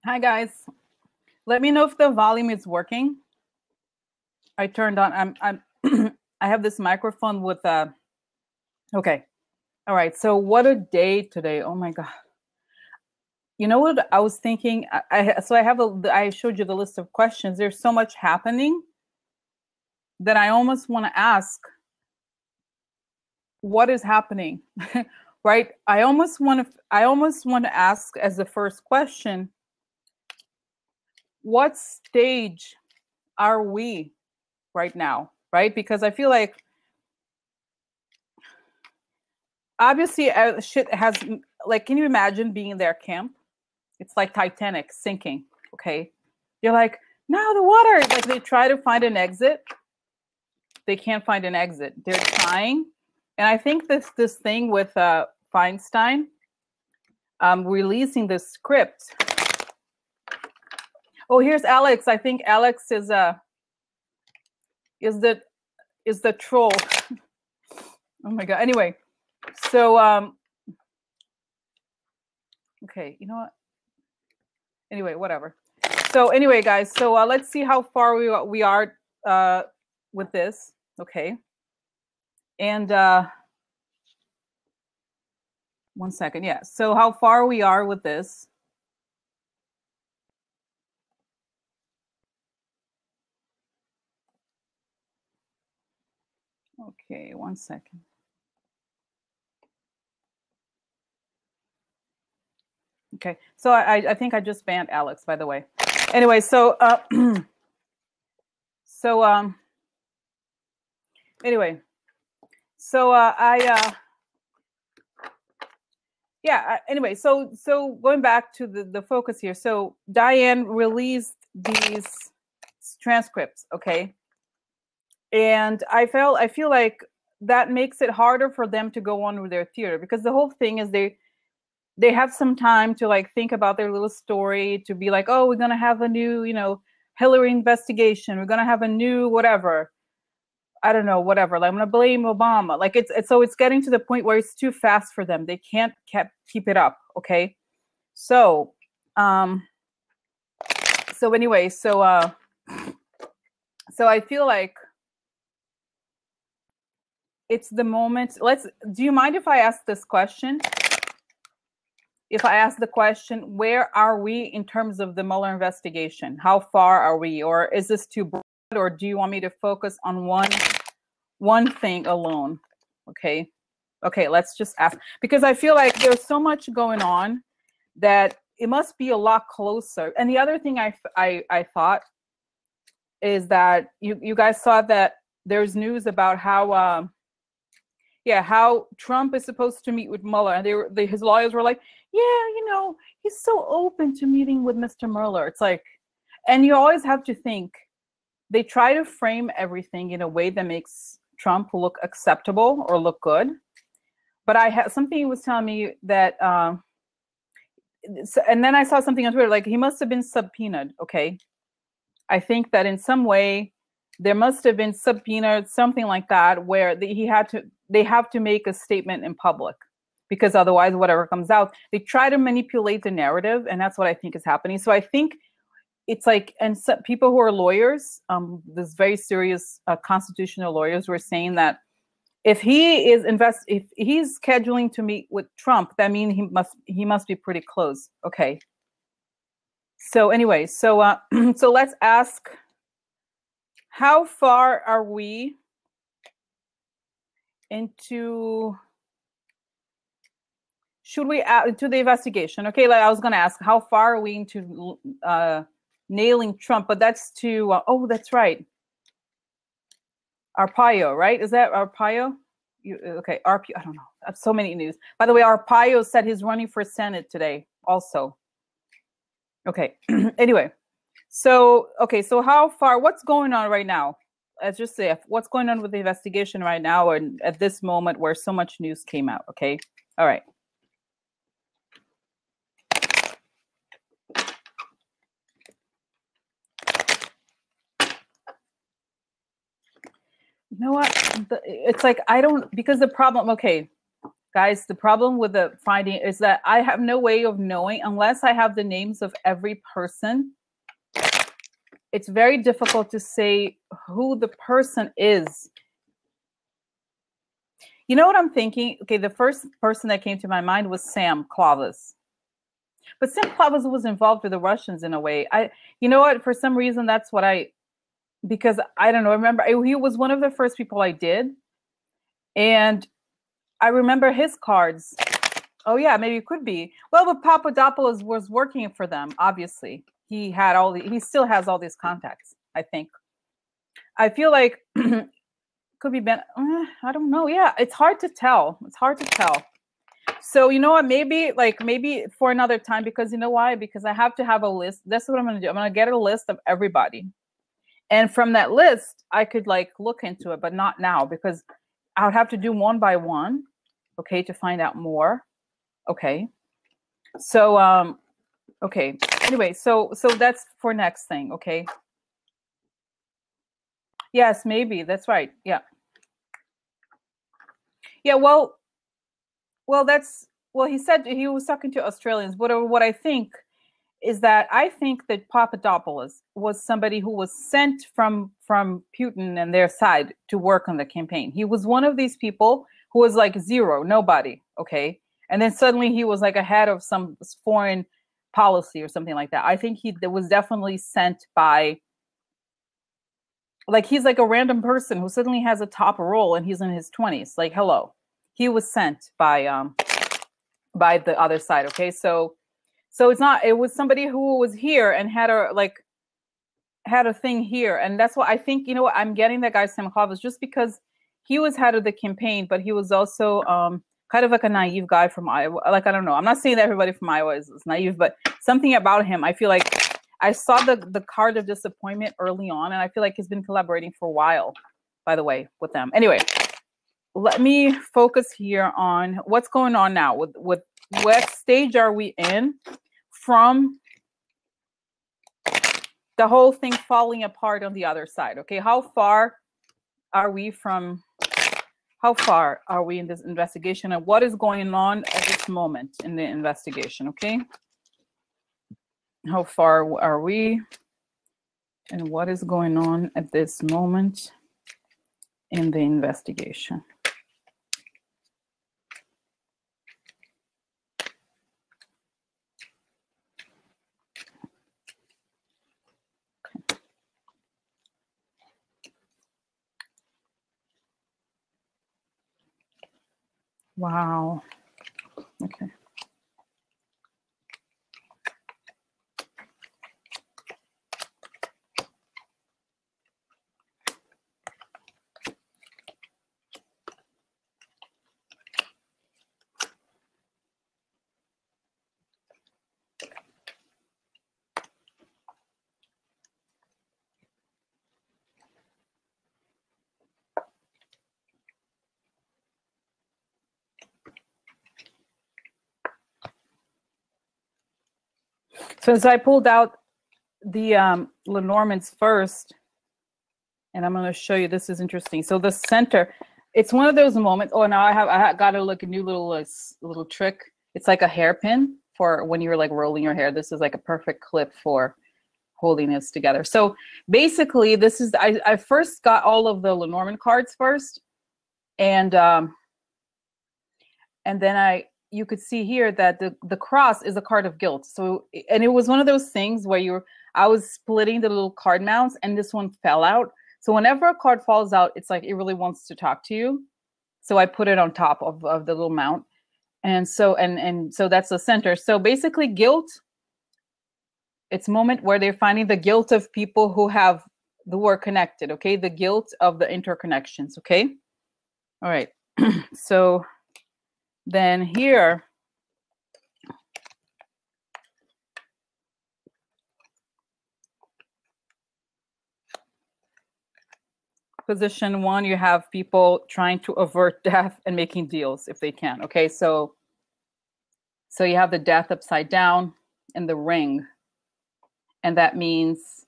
Hi guys. Let me know if the volume is working. I turned on. I'm I have this microphone with okay. All right. So what a day today. Oh my god. You know what I was thinking? I showed you the list of questions. There's so much happening that I almost want to ask what is happening. Right? I almost want to ask as the first question, what stage are we right now? Right? Because I feel like obviously shit has, like, can you imagine being in their camp? It's like Titanic sinking. Okay, you're like, no, the water, like they try to find an exit, they can't find an exit, they're trying. And I think this thing with Feinstein releasing the script. Oh, here's Alex. I think Alex is the troll. Oh my god. Anyway, so okay, you know what, anyway, whatever. So anyway, guys, so let's see how far we are with this. Okay. And 1 second. Yeah. So how far we are with this. Okay, 1 second. Okay. So I think I just banned Alex, by the way. Anyway, so so anyway, so anyway, so going back to the focus here. So Diane released these transcripts, okay? And I feel like that makes it harder for them to go on with their theater, because the whole thing is they have some time to like think about their little story, to be like, oh, we're gonna have a new, Hillary investigation, we're gonna have a new whatever, I don't know, whatever, like I'm gonna blame Obama. Like it's getting to the point where it's too fast for them. They can't keep it up. Okay. So anyway, so I feel like it's the moment. Do you mind if I ask this question? If I ask the question, where are we in terms of the Mueller investigation? How far are we? Or is this too broad? Or do you want me to focus on one thing alone? Okay. Okay, let's just ask. Because I feel like there's so much going on that it must be a lot closer. And the other thing I thought is that you guys saw that there's news about how how Trump is supposed to meet with Mueller, and his lawyers were like, yeah, he's so open to meeting with Mr. Mueller. It's like, and you always have to think, they try to frame everything in a way that makes Trump look acceptable or look good. But I had something he was telling me that, and then I saw something on Twitter, like he must have been subpoenaed. Okay, I think that in some way there must have been subpoenaed, something like that, where they have to make a statement in public, because otherwise whatever comes out, they try to manipulate the narrative, and that's what I think is happening. So I think it's like, and some people who are lawyers, this very serious constitutional lawyers, were saying that if he's scheduling to meet with Trump, that means he must be pretty close. Okay. So anyway, so so let's ask, how far are we into, should we add to the investigation? Okay, like I was going to ask, how far are we into nailing Trump? But that's to oh, that's right, Arpaio, right? Is that Arpaio? Okay, Arpaio. I don't know. I have so many news. By the way, Arpaio said he's running for Senate today also. Okay. Anyway, so okay, so how far? What's going on right now? Let's just say what's going on with the investigation right now, and at this moment where so much news came out. Okay. All right. You know what? It's like, I don't, because the problem, okay, Guys, the problem with the finding is that I have no way of knowing unless I have the names of every person. It's very difficult to say who the person is. You know what I'm thinking? Okay, the first person that came to my mind was Sam Clavas. But Sam Clavas was involved with the Russians in a way. You know what? For some reason, that's what because I don't know. Remember, he was one of the first people I did. And I remember his cards. Oh, yeah, maybe it could be. Well, but Papadopoulos was working for them, obviously. He still has all these contacts, I think. I feel like could be Ben. I don't know. Yeah, it's hard to tell. It's hard to tell. So you know what? Maybe for another time, because you know why? Because I have to have a list. That's what I'm going to do. I'm going to get a list of everybody. And from that list, I could like look into it, but not now because I would have to do one by one, okay, to find out more. Okay. So, okay. Anyway, so that's for next thing, okay? Yes, maybe. That's right. Yeah. Yeah, well, he said he was talking to Australians. What I think is that I think that Papadopoulos was somebody who was sent from Putin and their side to work on the campaign. He was one of these people who was like zero, nobody, okay? And then suddenly he was like a head of some foreign policy or something like that. I think he was definitely sent by, like, he's like a random person who suddenly has a top role and he's in his 20s. Like, hello. He was sent by the other side, okay? So it was somebody who was here and had a thing here. And that's why I think, you know what, I'm getting that guy Sam Clavas just because he was head of the campaign, but he was also kind of like a naive guy from Iowa. Like, I don't know. I'm not saying that everybody from Iowa is naive, but something about him, I feel like I saw the card of disappointment early on, and I feel like he's been collaborating for a while, by the way, with them. Anyway, let me focus here on what's going on now. With what stage are we in from the whole thing falling apart on the other side? Okay, how far are we in this investigation, and what is going on at this moment in the investigation? Okay, how far are we, and what is going on at this moment in the investigation? Wow. Okay. So as I pulled out the Lenormands first, and I'm going to show you, this is interesting. So the center, it's one of those moments. Oh, now I got to look a new little trick. It's like a hairpin for when you're like rolling your hair. This is like a perfect clip for holding this together. So basically, this is I first got all of the Lenormand cards first, and then you could see here that the cross is a card of guilt. So, and it was one of those things where I was splitting the little card mounts, and this one fell out. So whenever a card falls out, it's like it really wants to talk to you. So I put it on top of the little mount. And so so that's the center. So basically guilt, it's a moment where they're finding the guilt of people who are connected, okay? The guilt of the interconnections, okay? All right. So then here, position 1, you have people trying to avert death and making deals if they can, okay? So you have the death upside down and the ring. And that means,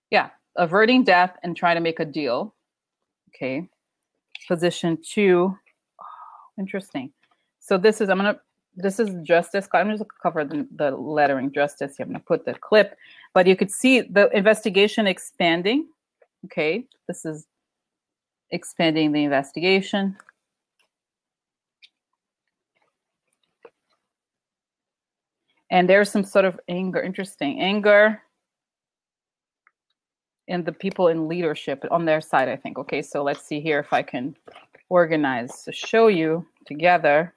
yeah, averting death and trying to make a deal. Okay. Position 2, oh, interesting. So this is, this is justice. I'm just gonna cover the lettering justice. I'm gonna put the clip, but you could see the investigation expanding. Okay, this is expanding the investigation. And there's some sort of anger, interesting anger in the people in leadership on their side, I think. Okay, so let's see here if I can organize to show you together.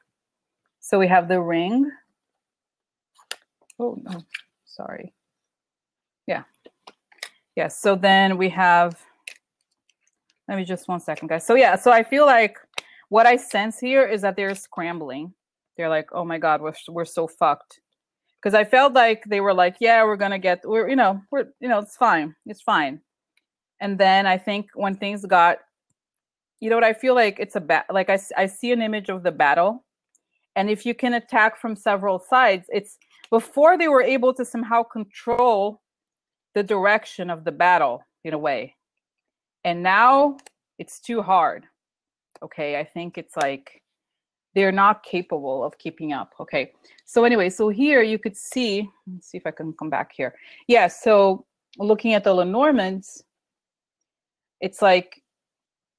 So we have the ring. Oh, no, sorry. Yeah. Yes, so then we have, let me just 1 second, guys. So yeah, so I feel like what I sense here is that they're scrambling. They're like, oh my God, we're so fucked. Because I felt like they were like, yeah, we're it's fine. It's fine. And then I think when things got, you know what, I feel like it's like I see an image of the battle. And if you can attack from several sides, it's before they were able to somehow control the direction of the battle in a way. And now it's too hard. Okay, I think it's like they're not capable of keeping up. Okay, so anyway, so here you could see, let's see if I can come back here. Yeah, so looking at the Lenormands, it's like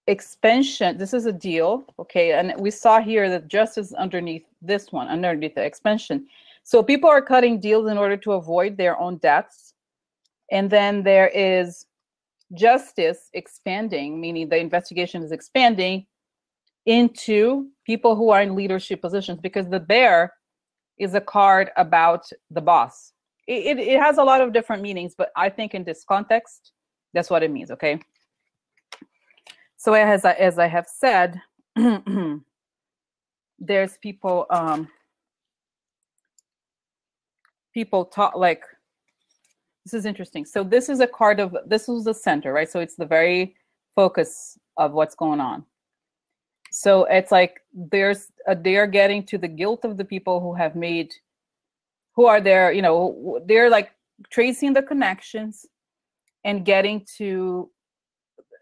expansion. This is a deal, okay, and we saw here that justice underneath this one, underneath the expansion. So people are cutting deals in order to avoid their own deaths. And then there is justice expanding, meaning the investigation is expanding into people who are in leadership positions, because the bear is a card about the boss. It has a lot of different meanings, but I think in this context, that's what it means, okay? So as I have said, there's people talk like, this is interesting. So this is a card of, this was the center, right? So it's the very focus of what's going on. So it's like they're getting to the guilt of the people who have made, who are there, you know, they're like tracing the connections and getting to,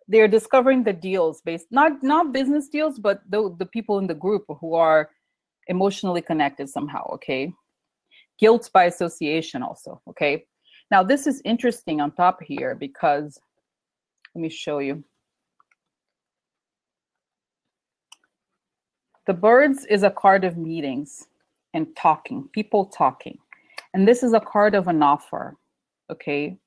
they're discovering the deals based, not business deals, but the people in the group who are emotionally connected somehow, okay? Guilt by association also, okay? Now this is interesting on top here because, let me show you. The birds is a card of meetings and talking, people talking. And this is a card of an offer, okay?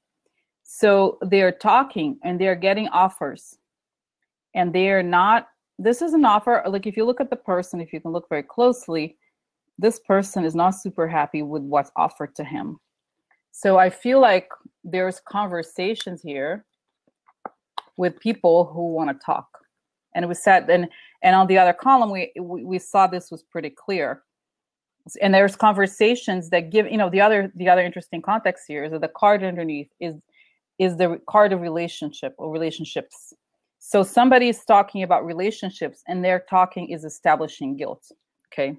So they're talking and they're getting offers. And they're not, this is an offer, like if you look at the person, if you can look very closely, this person is not super happy with what's offered to him. So I feel like there's conversations here with people who want to talk. And we said, and on the other column, we saw this was pretty clear. And there's conversations that give, you know, the other interesting context here is that the card underneath is the card of relationship or relationships. So somebody is talking about relationships and their talking is establishing guilt, okay?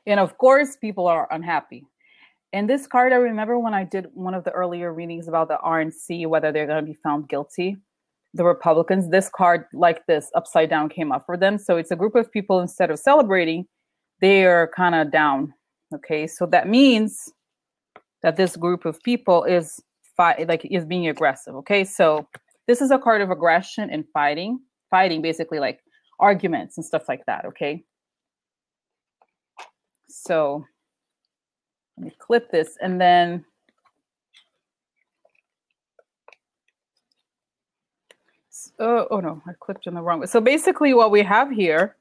And of course, people are unhappy. And this card, I remember when I did one of the earlier readings about the RNC, whether they're going to be found guilty, the Republicans, this card like this upside down came up for them. So it's a group of people, instead of celebrating, they are kind of down. Okay, so that means that this group of people is being aggressive. Okay, so this is a card of aggression and fighting basically like arguments and stuff like that. Okay, so let me clip this and then oh no, I clipped in the wrong way. So basically what we have here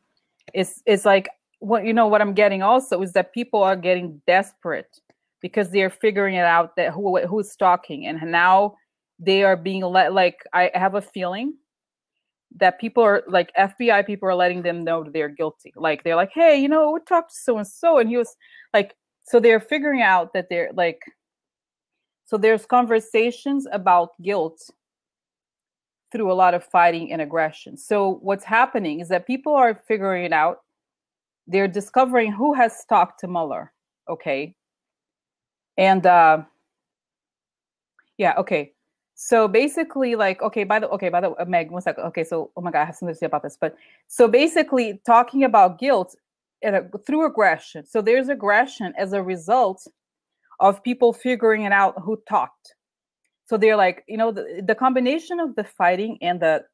is like what, you know, what I'm getting also is that people are getting desperate because they're figuring it out that who's stalking, and now they are being like, I have a feeling that people are like, FBI people are letting them know they're guilty. Like they're like, hey, you know, we talked to so and so and he was like, so they're figuring out that they're like, so there's conversations about guilt through a lot of fighting and aggression. So what's happening is that people are figuring it out. They're discovering who has talked to Mueller. Okay. And yeah, okay. So basically, like, by the Meg, one second. Okay, so oh my God, I have something to say about this. But so basically, talking about guilt through aggression. So there's aggression as a result of people figuring it out who talked. So they're like, the combination of the fighting and the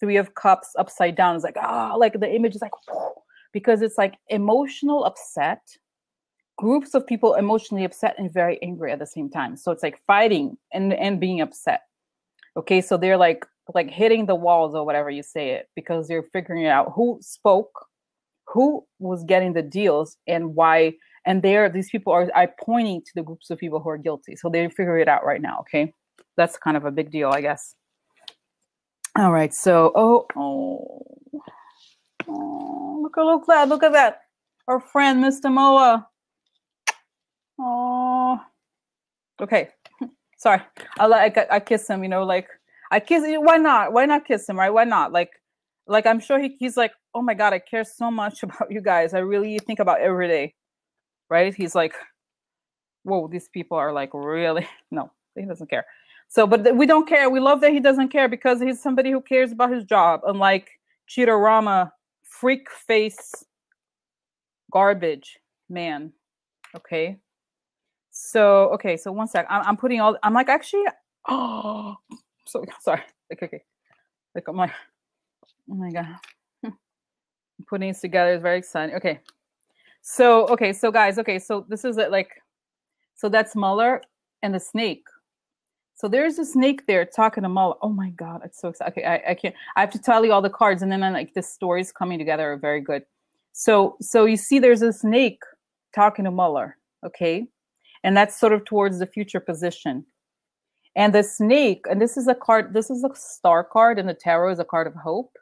Three of Cups upside down is like, like the image is like, because it's like emotional upset, groups of people emotionally upset and very angry at the same time. So it's like fighting and being upset. Okay, so they're like hitting the walls or whatever you say it, because they're figuring out who spoke, who was getting the deals, and why. And these people are pointing to the groups of people who are guilty. So they figure it out right now. Okay, that's kind of a big deal, I guess. All right. So look at that. Our friend Mr. Moa. Oh. Okay. Sorry. I kiss him. Like I kiss. Why not? Why not kiss him? Right? Why not? Like I'm sure he's like, oh my God, I care so much about you guys. I really think about every day. Right? He's like, whoa, these people are like really. No, he doesn't care. So, but we don't care. We love that he doesn't care because he's somebody who cares about his job, unlike Cheetorama, freak face, garbage man. Okay. So, okay. So 1 sec. I'm putting all. I'm like actually. Oh, so sorry. Okay. Like I'm like, oh my God. I'm putting this together is very exciting. Okay. So okay. So guys. Okay. So this is it. Like, so that's Mueller and the snake. So there's a snake there talking to Mueller. Oh my God, it's so exciting. Okay, I can't. I have to tell you all the cards, and then like the stories coming together are very good. So you see, there's a snake talking to Mueller. Okay, and that's sort of towards the future position. And the snake, and this is a card. This is a star card, and the tarot is a card of hope.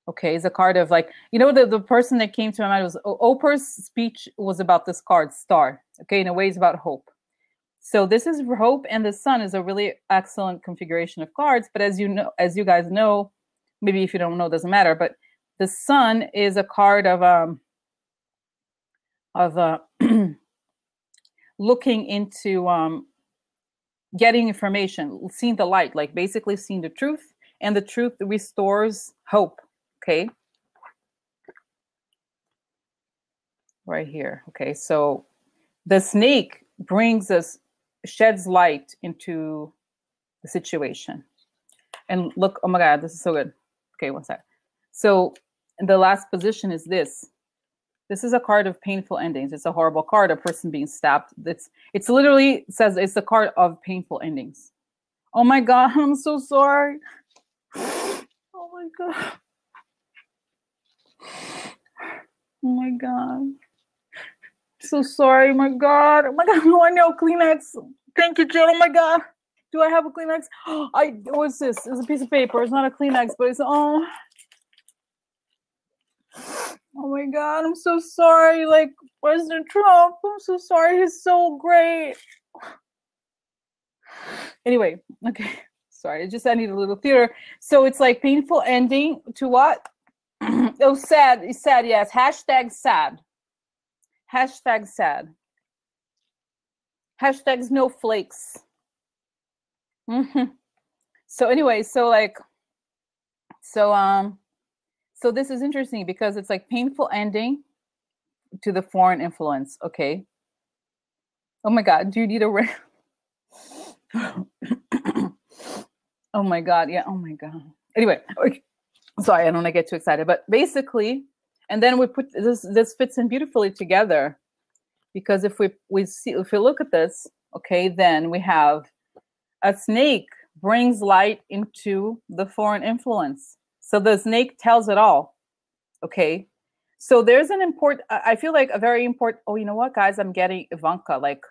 Okay, it's a card of like, the person that came to my mind was Oprah's speech was about this card, star. Okay, in a way, it's about hope. So this is hope, and the sun is a really excellent configuration of cards. But as you guys know, maybe if you don't know, it doesn't matter. But the sun is a card of looking into getting information, seeing the light, like basically seeing the truth, and the truth restores hope. Okay, right here. Okay, so the snake sheds light into the situation. And look, oh my God, this is so good. Okay, 1 sec. So the last position is this. This is a card of painful endings. It's a horrible card, a person being stabbed. It's literally says it's a card of painful endings. Oh my God, I'm so sorry. Oh my God. Oh my God. So sorry. Oh my God. Oh my God. No, I know. Kleenex. Thank you, Jill. Oh my God. Do I have a Kleenex? What's this? It's a piece of paper. It's not a Kleenex, but it's oh my God. I'm so sorry. Like President Trump. I'm so sorry. He's so great. Anyway, okay. Sorry. I need a little theater. So it's like painful ending to what? Oh, sad. It's sad. Yes. Hashtag sad. Hashtag sad. Hashtag snowflakes. So anyway, so this is interesting because it's like painful ending to the foreign influence. Okay. Oh my God. Do you need a oh my God. Yeah. Oh my God. Anyway, okay. Sorry, I don't want to get too excited, but basically, and then we put this fits in beautifully together, because if we look at this, okay, then we have a snake brings light into the foreign influence. So the snake tells it all. Okay. So there's an important, I feel like a very important, oh, you know what, guys, I'm getting Ivanka, like,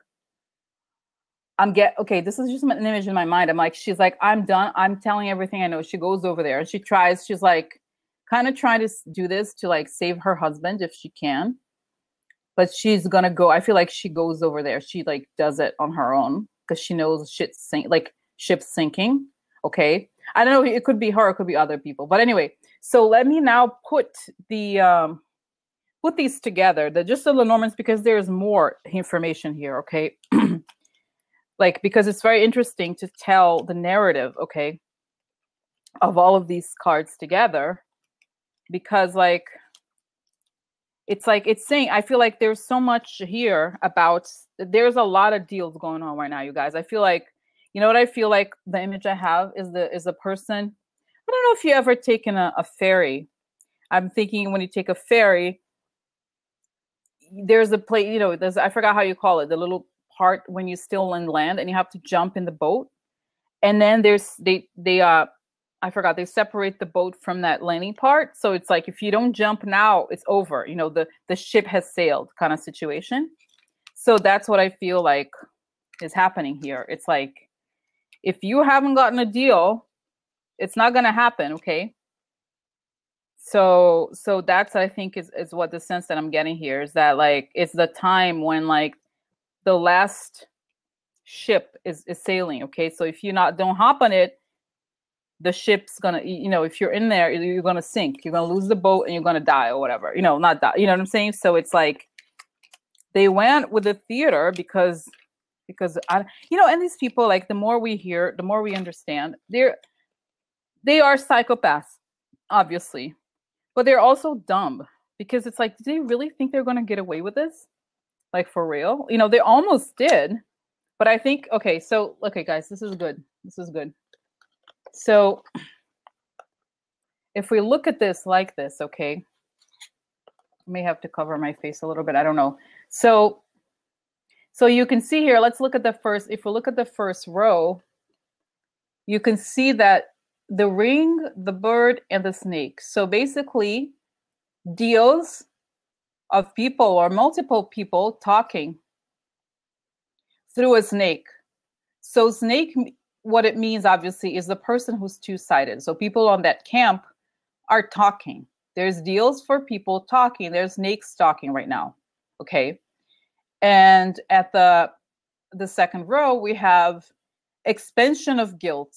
okay, this is just an image in my mind. I'm like, she's like, I'm done. I'm telling everything I know. She goes over there and she's like, kind of trying to do this to like save her husband if she can. But she's gonna go. I feel like she goes over there. She like does it on her own because she knows ship's sinking. Okay. I don't know. It could be her. It could be other people. But anyway, so let me now put these together. Just the Lenormands, because there's more information here. Okay. like, because it's very interesting to tell the narrative, okay, of all of these cards together, because like it's saying, I feel like there's so much here about, there's a lot of deals going on right now, you guys. I feel like, you know what I feel like the image I have is the person. I don't know if you ever taken a ferry. I'm thinking when you take a ferry, there's a place, you know, there's, I forgot how you call it, the little part when you're still in land and you have to jump in the boat. And then there's I forgot, they separate the boat from that landing part. So it's like, if you don't jump now, it's over. You know, the ship has sailed kind of situation. So that's what I feel like is happening here. It's like, if you haven't gotten a deal, it's not going to happen. Okay. So that's, I think is what the sense that I'm getting here is, that like, it's the time when like the last ship is sailing. Okay. So if you don't hop on it, the ship's gonna, you know, if you're in there, you're gonna sink, you're gonna lose the boat and you're gonna die or whatever, you know, not die, you know what I'm saying? So it's like, they went with the theater because I, you know, and these people, like, the more we hear, the more we understand, they are psychopaths, obviously, but they're also dumb, because it's like, do they really think they're gonna get away with this? Like, for real? You know, they almost did, but I think, okay, so, okay, guys, this is good. This is good. So if we look at this like this, okay, I may have to cover my face a little bit. I don't know. So you can see here, let's look at the first, if we look at the first row, you can see that the ring, the bird, and the snake. So basically, deals of people or multiple people talking through a snake. So snake, what it means, obviously, is the person who's two-sided. So people on that camp are talking. There's deals for people talking. There's snakes talking right now. Okay. And at the second row, we have expansion of guilt.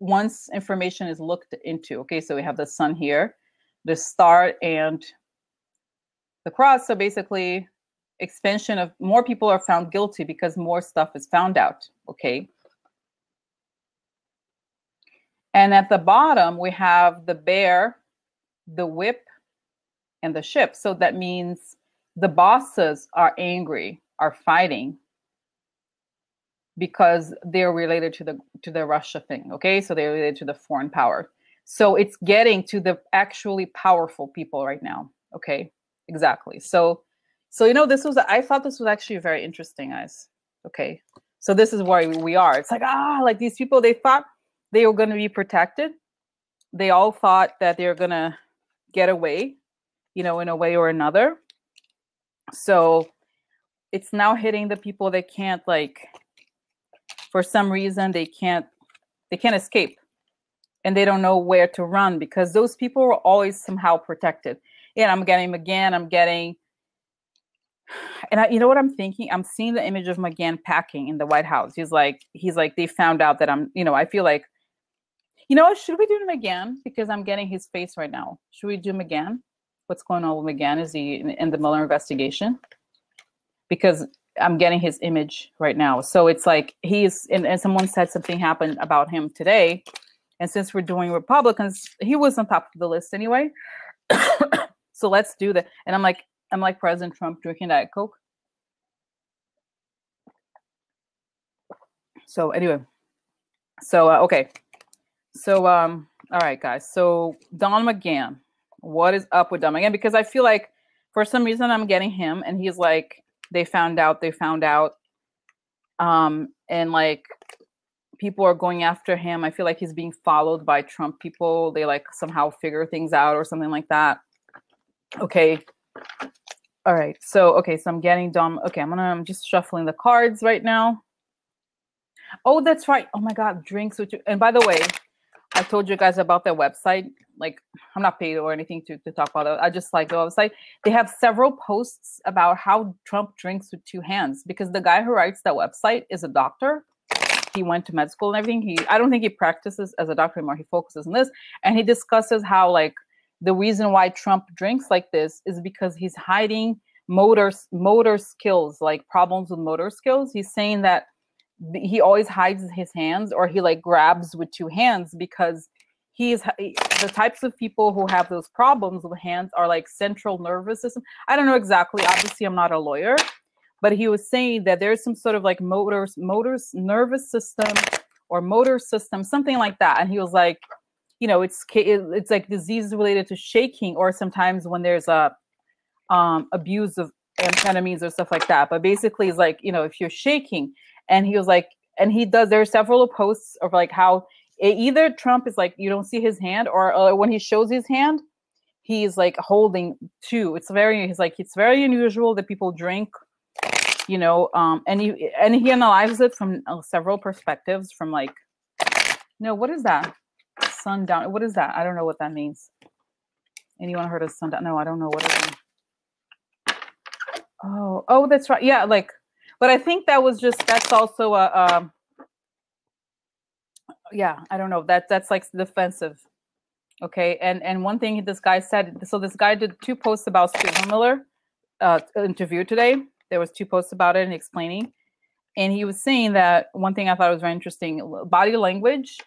Once information is looked into. Okay. So we have the sun here, the star, and the cross. So basically, expansion of more people are found guilty because more stuff is found out. Okay. And at the bottom, we have the bear, the whip, and the ship. So that means the bosses are angry, are fighting, because they're related to the Russia thing. Okay, so they're related to the foreign power. So it's getting to the actually powerful people right now. Okay, exactly. So you know, I thought this was actually very interesting, guys. Okay, so this is where we are. It's like, like these people, they thought they were going to be protected. They all thought that they're going to get away, you know, in a way or another. So it's now hitting the people that can't, like, for some reason, they can't escape, and they don't know where to run, because those people were always somehow protected. And I'm getting McGahn, and you know what I'm thinking? I'm seeing the image of McGahn packing in the White House. He's like, they found out that I'm, you know, I feel like, you know, should we do McGahn? Because I'm getting his face right now. Should we do McGahn? What's going on with McGahn? Is he in the Mueller investigation? Because I'm getting his image right now. So it's like, he's, and someone said something happened about him today. And since we're doing Republicans, he was on top of the list anyway. So let's do that. And I'm like President Trump drinking Diet Coke. So anyway, so, okay. So, all right, guys. So Don McGahn, what is up with Don McGahn? Because I feel like for some reason I'm getting him, and he's like, they found out. And like, people are going after him. I feel like he's being followed by Trump people. They like somehow figure things out or something like that. Okay. All right. So, okay. So I'm getting Don. Okay. I'm just shuffling the cards right now. Oh, that's right. Oh my God. Drinks with you. And by the way, I told you guys about their website. Like, I'm not paid or anything to talk about it. I just like the website. They have several posts about how Trump drinks with two hands, because the guy who writes that website is a doctor. He went to med school and everything. I don't think he practices as a doctor anymore. He focuses on this. And he discusses how, like, the reason why Trump drinks like this is because he's hiding motor skills, like problems with motor skills. He's saying that he always hides his hands, or he like grabs with two hands, because the types of people who have those problems with hands are like central nervous system. I don't know exactly. Obviously, I'm not a lawyer, but he was saying that there's some sort of like motors nervous system or motor system, something like that. And he was like, you know, it's like disease related to shaking, or sometimes when there's a abuse of amphetamines or stuff like that. But basically, it's like, you know, if you're shaking, and he was like, and there are several posts of like how either Trump is like, you don't see his hand, or when he shows his hand, he's like holding two. He's like, it's very unusual that people drink, you know, and he analyzes it from several perspectives, from like, no, what is that? Sundown. What is that? I don't know what that means. Anyone heard of sundown? No, I don't know what it is. Oh, that's right. Yeah, like, but I think that's also yeah, I don't know. That's like defensive. Okay, and one thing this guy said. So this guy did 2 posts about Stephen Mueller interview today. There was 2 posts about it and explaining, and he was saying that one thing I thought was very interesting. Body language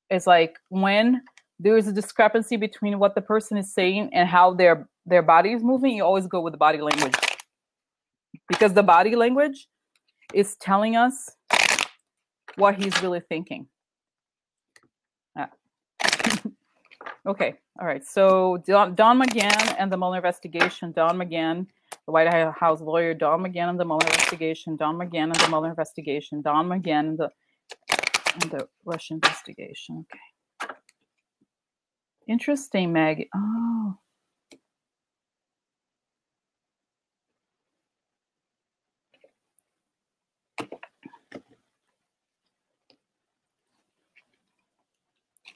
is like when there is a discrepancy between what the person is saying and how their body is moving. You always go with the body language, because the body language is telling us what he's really thinking. Yeah. Okay. All right. So Don McGahn and the Mueller investigation. Don McGahn, the White House lawyer. Don McGahn and the Mueller investigation. Don McGahn and the Mueller investigation. Don McGahn and the Russia investigation. Okay. Interesting, Meg. Oh.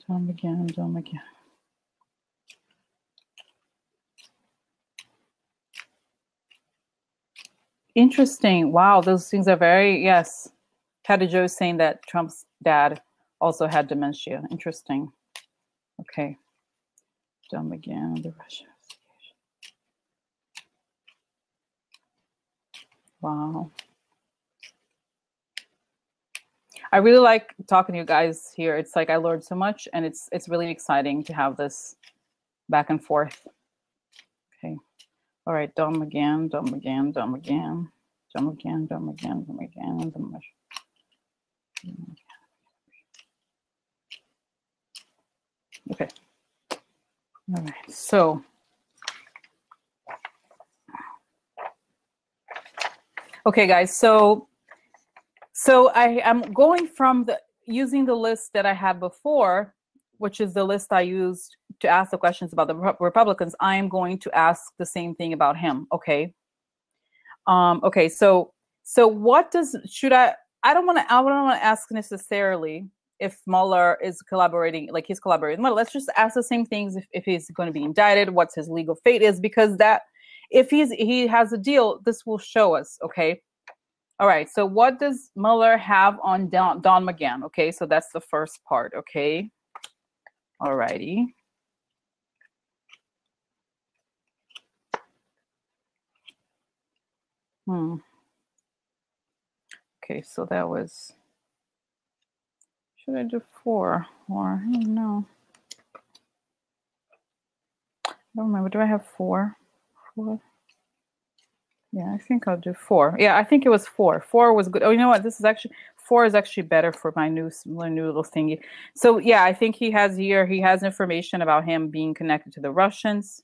Don McGahn. Interesting. Wow, those things are very, yes. Caddy Joe is saying that Trump's dad also had dementia. Interesting. Okay. Don McGahn, the Russia investigation. Wow. I really like talking to you guys here. It's like I learned so much, and it's really exciting to have this back and forth. Okay. All right. Don McGahn. Okay. All right. So okay, guys. So I am going from using the list that I had before, which is the list I used to ask the questions about the Republicans. I am going to ask the same thing about him. Okay. Okay. So what should I don't want to ask necessarily if Mueller is collaborating, like he's collaborating. Well, let's just ask the same things if he's going to be indicted, what's his legal fate is, because that if he has a deal, this will show us. Okay. All right. So what does Mueller have on Don McGahn? Okay. So that's the first part. Okay. All righty. Okay. So that was, should I do 4 or I don't know. I don't remember. Do I have 4? 4? Yeah, I think I'll do 4. Yeah, I think it was 4. 4 was good. Oh, you know what? 4 is actually better for my new little thingy. So yeah, I think he has information about him being connected to the Russians.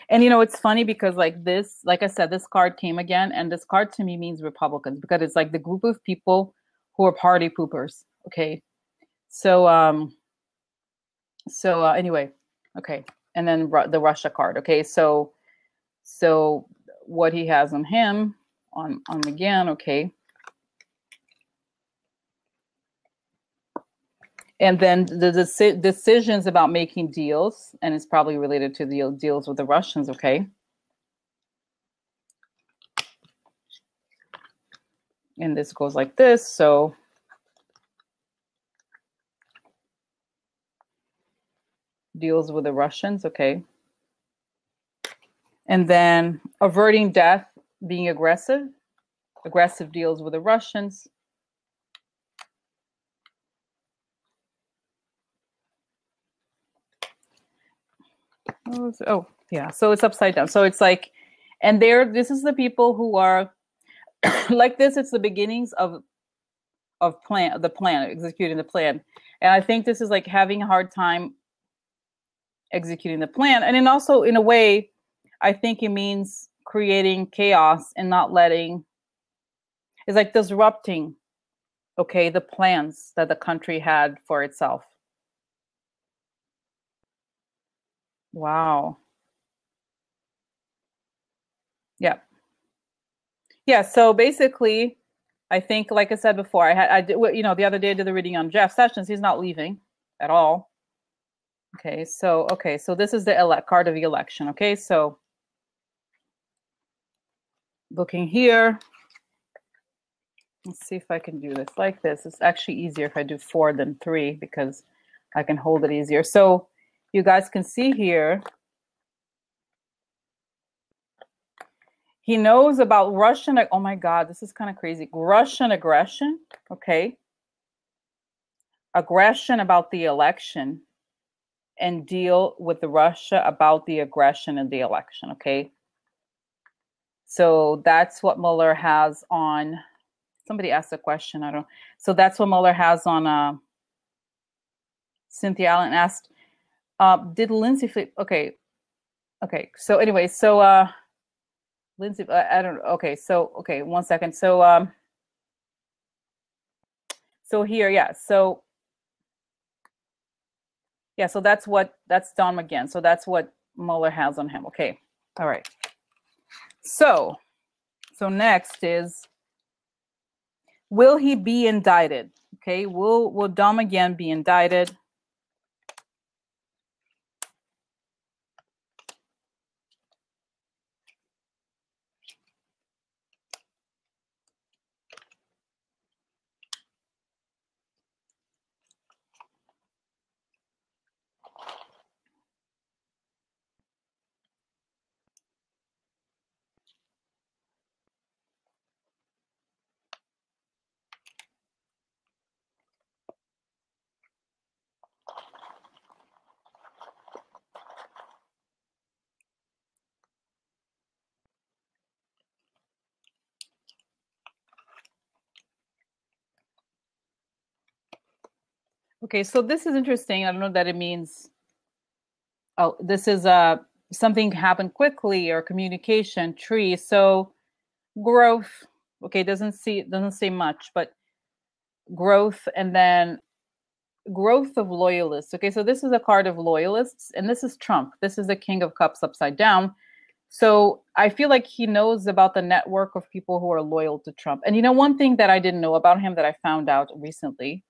And you know, it's funny because like I said, this card came again, and this card to me means Republicans, because it's like the group of people who are party poopers. Okay. So anyway, okay. And then the Russia card. Okay. So what he has on him, on McGahn, okay. And then the decisions about making deals, and it's probably related to the deals with the Russians, okay. And this goes like this, so deals with the Russians, okay. And then averting death, being aggressive. Aggressive deals with the Russians. Oh, yeah. So it's upside down. So it's like, and this is the people who are like this. It's the beginnings of the plan, executing the plan. And I think this is like having a hard time executing the plan. And then also, in a way, I think it means creating chaos and not letting, it's like disrupting, okay, the plans that the country had for itself. Wow. Yeah. Yeah. So basically, I think, like I said before, I did, you know, the other day I did the reading on Jeff Sessions. He's not leaving at all. Okay. So this is the card of the election. Okay. So looking here, let's see if I can do this like this. It's actually easier if I do 4 than 3 because I can hold it easier. So you guys can see here, he knows about Russian. Oh my God, this is kind of crazy. Russian aggression. Okay. Aggression about the election, and deal with the Russia about the aggression in the election. Okay. So that's what Mueller has on. Somebody asked a question. I don't. So that's what Mueller has on. Cynthia Allen asked, "Did Lindsay?" Okay. So anyway, so Lindsay, I don't know. Okay. So okay, 1 second. So so here, yeah. So yeah. So that's Don McGahn. So that's what Mueller has on him. Okay. All right. So next is, will he be indicted? Okay, will Don McGahn be indicted? Okay, so this is interesting. I don't know that it means, oh, this is something happened quickly, or communication tree. So growth, okay, doesn't say much, but growth, and then growth of loyalists. Okay, so this is a card of loyalists, and this is Trump. This is the King of Cups upside down. So I feel like he knows about the network of people who are loyal to Trump. And you know, one thing that I didn't know about him that I found out recently,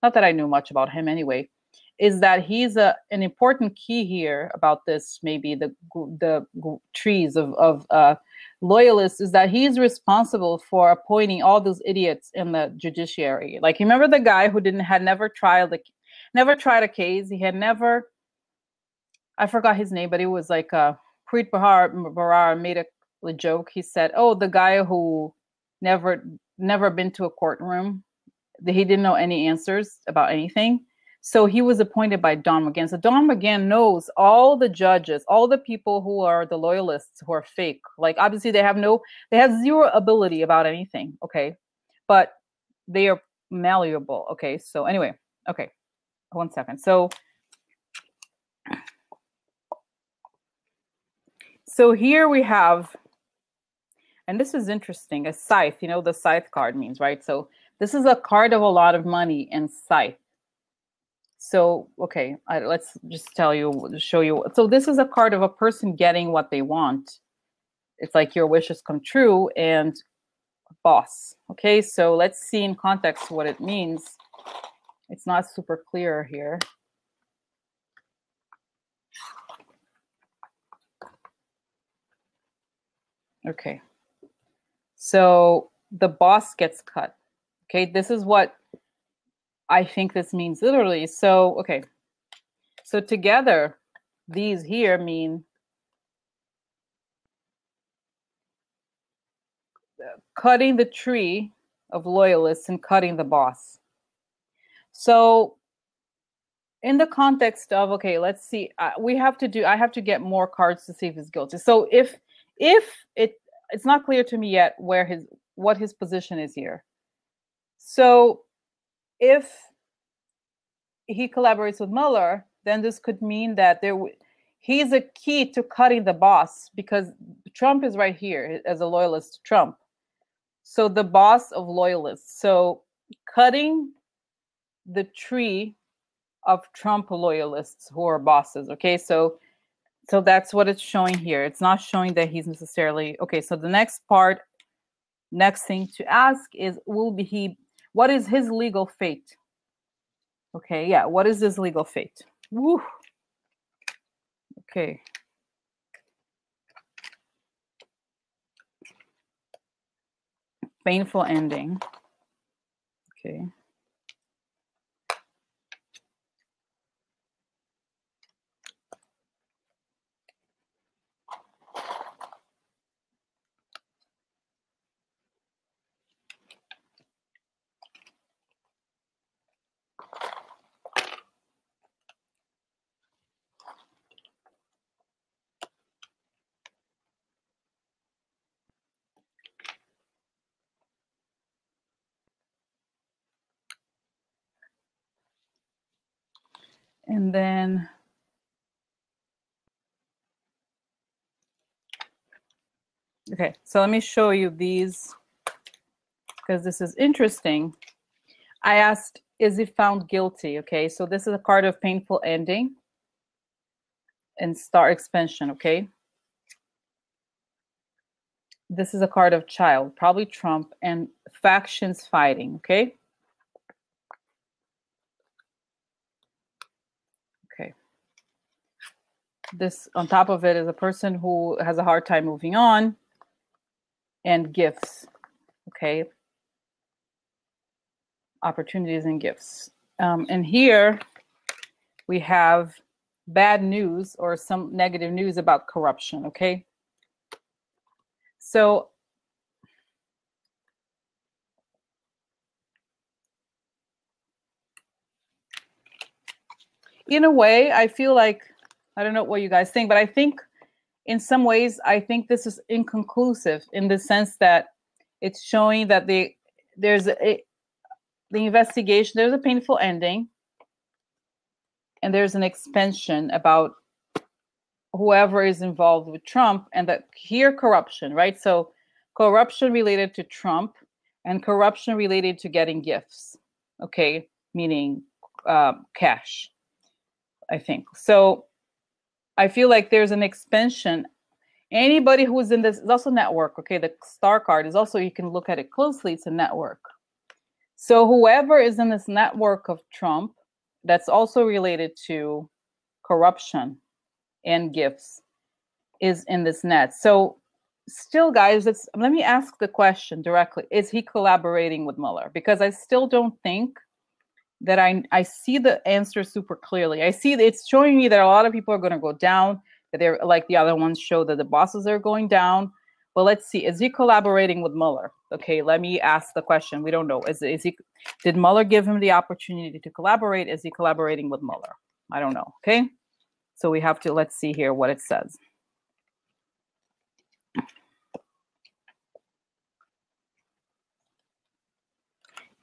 not that I knew much about him anyway, is that he's an important key here about this, maybe the trees of loyalists, is that he's responsible for appointing all those idiots in the judiciary. Like, you remember the guy who had never tried a case. He had never, I forgot his name, but it was like Preet Bharara made a joke. He said, "Oh, the guy who never been to a courtroom, he didn't know any answers about anything." So he was appointed by Don McGahn. So Don McGahn knows all the judges, all the people who are the loyalists, who are fake. Like, obviously they have zero ability about anything. Okay, but they are malleable. Okay, so anyway, okay, 1 second. So here we have, and this is interesting, a scythe. You know, the scythe card means, right? So this is a card of a lot of money and scythe. So, okay, let's just show you. So this is a card of a person getting what they want. It's like your wishes come true, and boss. Okay, so let's see in context what it means. It's not super clear here. Okay, so the boss gets cut. Okay, this is what I think this means literally. So, okay, so together, these here mean cutting the tree of loyalists and cutting the boss. So in the context of, okay, let's see, I have to get more cards to see if he's guilty. So if it's not clear to me yet what his position is here. So if he collaborates with Mueller, then this could mean that he's a key to cutting the boss, because Trump is right here as a loyalist to Trump. So the boss of loyalists. So cutting the tree of Trump loyalists who are bosses. Okay, so that's what it's showing here. It's not showing that he's necessarily okay. So the next thing to ask is, what is his legal fate? Okay, yeah, what is his legal fate? Woo. Okay. Painful ending. Okay. And then okay, so let me show you these because this is interesting. I asked, is he found guilty? Okay, so this is a card of painful ending and star expansion. Okay, this is a card of child, probably Trump, and factions fighting. Okay. Okay. This on top of it is a person who has a hard time moving on, and gifts. Okay. Opportunities and gifts. And here we have bad news or some negative news about corruption. Okay. So in a way, I feel like, I don't know what you guys think, but I think in some ways, I think this is inconclusive in the sense that it's showing that there's the investigation, there's a painful ending, and there's an expansion about whoever is involved with Trump, and that here corruption, right? So corruption related to Trump and corruption related to getting gifts, okay? Meaning cash, I think. So I feel like there's an expansion. Anybody who's in this is also network, okay? The star card is also, you can look at it closely, it's a network. So whoever is in this network of Trump, that's also related to corruption and gifts, is in this net. So still, guys, let me ask the question directly. Is he collaborating with Mueller? Because I still don't think that I see the answer super clearly. I see that it's showing me that a lot of people are going to go down, that they're like the other ones show that the bosses are going down. But let's see, is he collaborating with Mueller? Okay, let me ask the question. We don't know. Did Mueller give him the opportunity to collaborate? Is he collaborating with Mueller? I don't know. Okay, so we have to, let's see here what it says.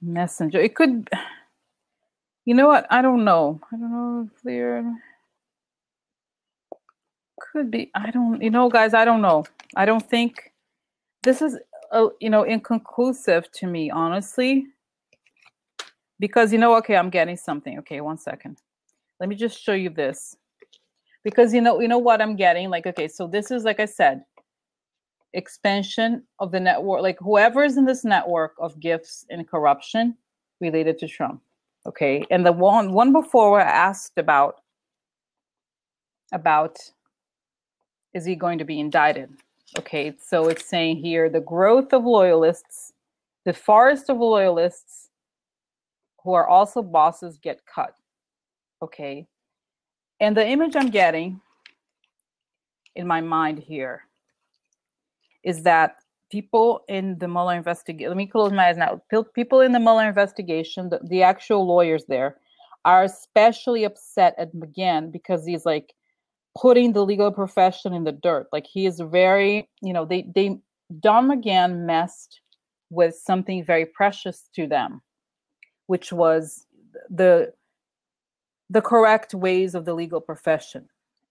Messenger. It could, you know what? I don't know. I don't know if they're, could be. I don't, guys, I don't know. I don't think this is, inconclusive to me, honestly. Because, okay, I'm getting something. Okay, 1 second. Let me just show you this. Because, you know what I'm getting? Like, okay, so this is, like I said, expansion of the network, like whoever is in this network of gifts and corruption related to Trump. Okay, and the one before I asked about is he going to be indicted? Okay, so it's saying here the growth of loyalists, the forest of loyalists who are also bosses get cut. Okay, and the image I'm getting in my mind here is that people in the Mueller investigation, let me close my eyes now. People in the Mueller investigation, the actual lawyers there, are especially upset at McGahn because he's like putting the legal profession in the dirt. Like he is very, Don McGahn messed with something very precious to them, which was the correct ways of the legal profession.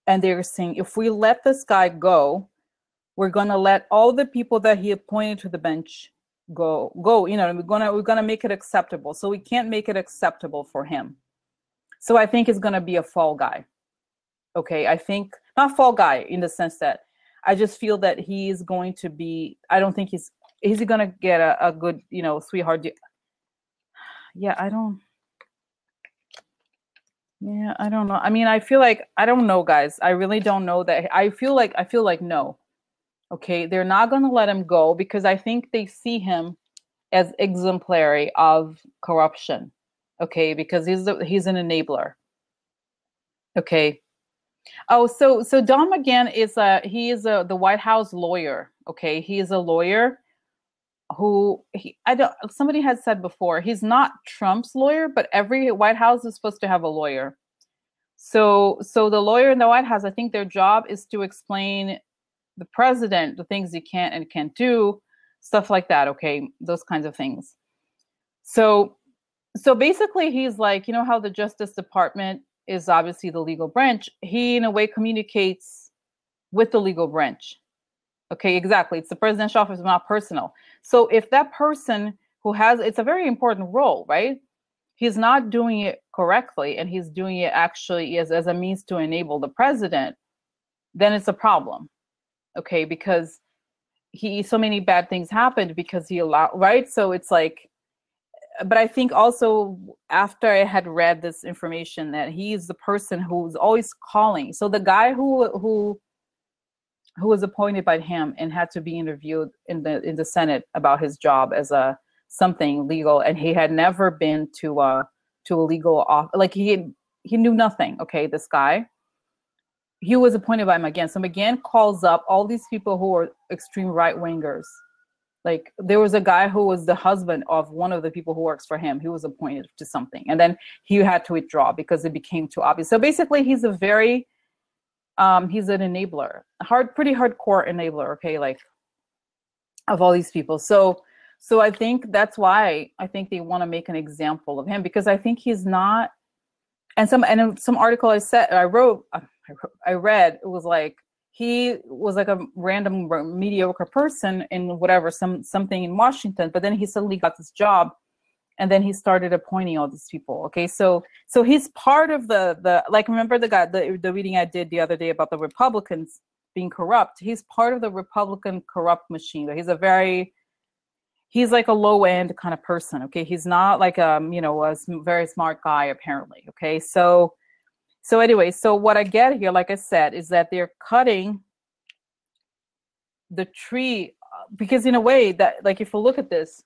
And they're saying, if we let this guy go, we're going to let all the people that he appointed to the bench go. We're going to make it acceptable. So we can't make it acceptable for him. So I think it's going to be a fall guy. Okay, I think not fall guy in the sense that I just feel that he's going to be, I don't think is he going to get a good, sweetheart deal? Yeah, I don't know. I mean, I feel like, I don't know, guys. I really don't know that. I feel like no. Okay, they're not going to let him go because I think they see him as exemplary of corruption. Okay, because he's an enabler. Okay. Oh, so Don McGahn is the White House lawyer. Okay, he is a lawyer who somebody had said before, he's not Trump's lawyer, but every White House is supposed to have a lawyer. So the lawyer in the White House, I think their job is to explain the president the things he can and can't do, stuff like that. Okay, those kinds of things. So basically, he's like, how the Justice Department is obviously the legal branch. He, in a way, communicates with the legal branch. Okay, exactly. It's the presidential office, not personal. So if that person who it's a very important role, right? He's not doing it correctly and he's doing it actually as a means to enable the president, then it's a problem. Okay, because so many bad things happened because he allowed, right? So it's like, but I think also after I had read this information that he's the person who's always calling. So the guy who was appointed by him and had to be interviewed in the Senate about his job as something legal, and he had never been to a legal office. Like he knew nothing. Okay, this guy. He was appointed by McGahn. So McGahn calls up all these people who are extreme right-wingers. Like there was a guy who was the husband of one of the people who works for him. He was appointed to something. And then he had to withdraw because it became too obvious. So basically he's he's an enabler, pretty hardcore enabler. Okay. Like of all these people. So I think that's why I think they want to make an example of him because I think he's not, and in some article I read, it was like, he was like a random mediocre person in whatever, something in Washington, but then he suddenly got this job and then he started appointing all these people. Okay. So he's part of the like, remember the reading I did the other day about the Republicans being corrupt. He's part of the Republican corrupt machine. He's like a low end kind of person. Okay. He's not like, a very smart guy apparently. Okay. So anyway, so what I get here, like I said, is that they're cutting the tree because in a way that, like, if you look at this,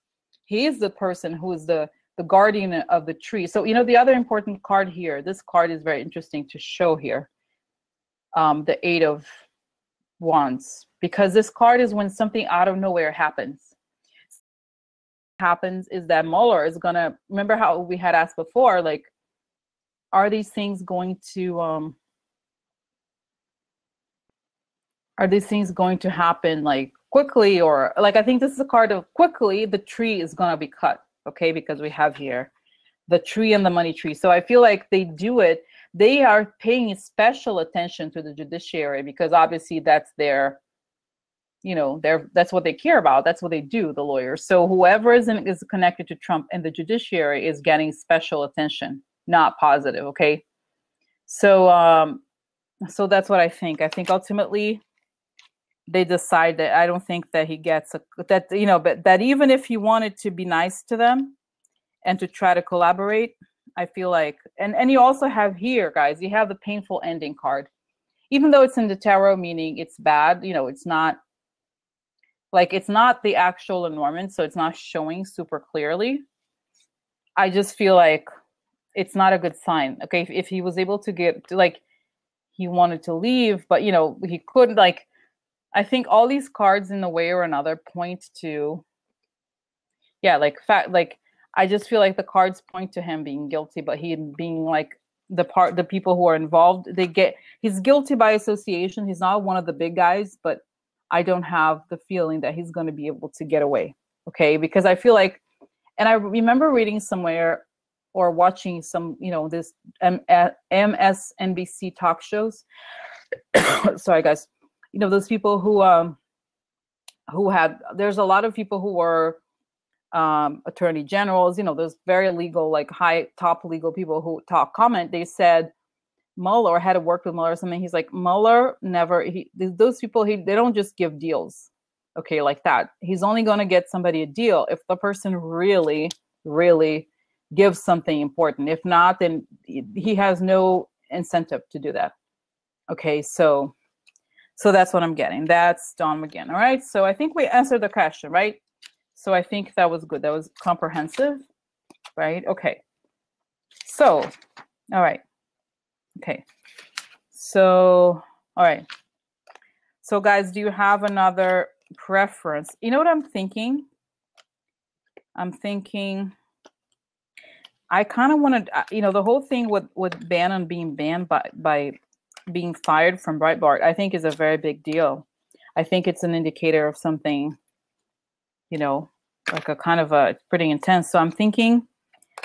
he is the person who is the guardian of the tree. So, the other important card here, this card is very interesting to show here. The 8 of Wands, because this card is when something out of nowhere happens. Is that Mueller is gonna, remember how we had asked before, like, are these things going to happen like quickly, or like, I think this is a card of quickly the tree is going to be cut. Okay, because we have here the tree and the money tree. So I feel like they are paying special attention to the judiciary because obviously that's their, that's what they care about. That's what they do, the lawyers. So whoever is connected to Trump and the judiciary is getting special attention. Not positive. Okay. So that's what I think. I think ultimately they decide that I don't think that he gets but that even if he wanted to be nice to them and to try to collaborate, I feel like, and you also have here, guys, you have the painful ending card, even though it's in the tarot, meaning it's bad, it's not the actual enormous, so it's not showing super clearly. I just feel like it's not a good sign. Okay, if he was able to get, like, he wanted to leave, but he couldn't, like, I think all these cards in a way or another point to, yeah, like like I just feel like the cards point to him being guilty, but he being like the people who are involved, he's guilty by association. He's not one of the big guys, but I don't have the feeling that he's going to be able to get away. Okay, because I feel like, and I remember reading somewhere or watching some, this MSNBC talk shows. Sorry, guys. Those people who had, there's a lot of people who were attorney generals, those very legal, like top legal people who comment. They said Mueller had to work with Mueller or something. He's like, Mueller never, those people, they don't just give deals. Okay, like that. He's only going to get somebody a deal if the person really, really gives something important. If not, then he has no incentive to do that. Okay, so that's what I'm getting. That's Don McGahn. All right, so I think we answered the question, right? So I think that was good. That was comprehensive, right? Okay. So, all right. Okay. So, all right. So guys, do you have another preference? You know what I'm thinking? I'm thinking I kind of want to, the whole thing with Bannon being banned by being fired from Breitbart, I think is a very big deal. I think it's an indicator of something, like a kind of it's pretty intense. So I'm thinking,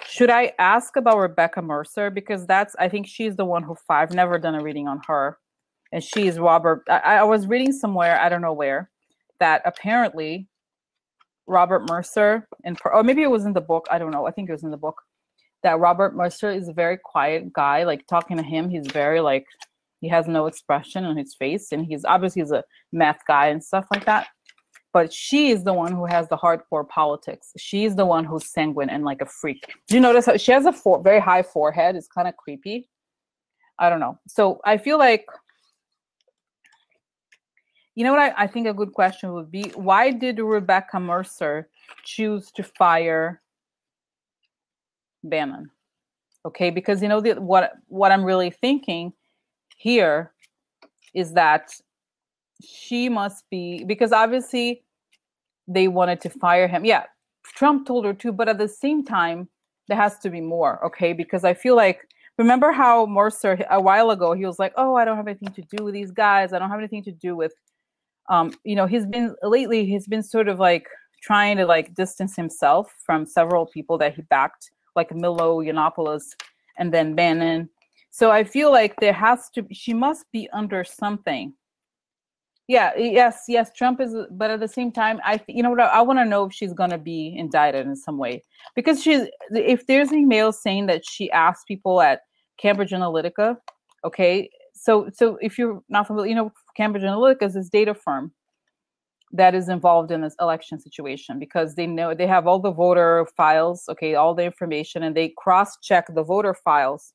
should I ask about Rebekkah Mercer? Because I think she's the one I've never done a reading on her. And she's Robert. I was reading somewhere, I don't know where, that apparently Robert Mercer, or maybe it was in the book, I don't know. I think it was in the book, that Robert Mercer is a very quiet guy. Like talking to him, he's very like, he has no expression on his face. And he's a math guy and stuff like that. But she is the one who has the hardcore politics. She's the one who's sanguine and like a freak. Do you notice how she has a very high forehead? It's kind of creepy. I don't know. So I feel like, you know what I think a good question would be, why did Rebekkah Mercer choose to fire Bannon? Okay, because what I'm really thinking here is that she must be, because obviously they wanted to fire him. Yeah, Trump told her to, but at the same time, there has to be more, okay? Because I feel like, remember how Mercer, a while ago, he was like, oh, I don't have anything to do with these guys. I don't have anything to do with, he's been sort of like trying to like distance himself from several people that he backed, like Milo Yiannopoulos and then Bannon. So I feel like she must be under something. Yeah, yes, Trump is, but at the same time, I want to know if she's going to be indicted in some way, because if there's emails saying that she asked people at Cambridge Analytica, okay, so if you're not familiar, Cambridge Analytica is this data firm that is involved in this election situation, because they know they have all the voter files, okay, all the information, and they cross-check the voter files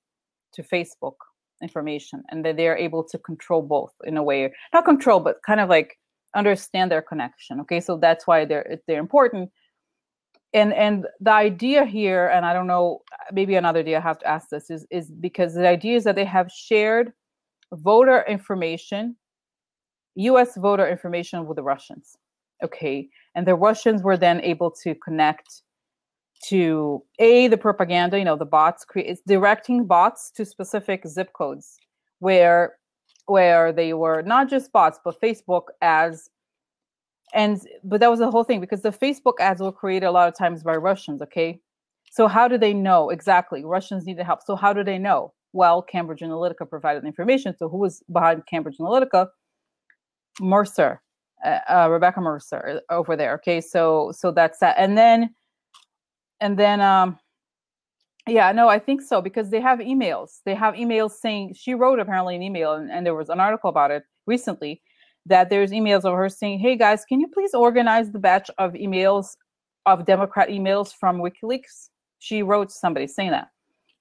to Facebook information, and that they're able to control both in a way, not control, but kind of like understand their connection. Okay, so that's why they're important. And the idea here, and I don't know, maybe another day I have to ask this, is because the idea is that they have shared voter information, US voter information with the Russians. Okay, and the Russians were then able to connect to the propaganda, the bots, it's directing bots to specific zip codes where they were not just bots, but Facebook ads. But that was the whole thing, because the Facebook ads were created a lot of times by Russians. Okay, so how do they know exactly? Russians needed help. So how do they know? Well, Cambridge Analytica provided the information. So who was behind Cambridge Analytica? Mercer, Rebekkah Mercer over there. Okay, so that's that. And then yeah, no, I think so, because they have emails. They have emails saying, she wrote apparently an email, and there was an article about it recently, that there's emails of her saying, hey guys, can you please organize the batch of emails, of Democrat emails from WikiLeaks? She wrote somebody saying that.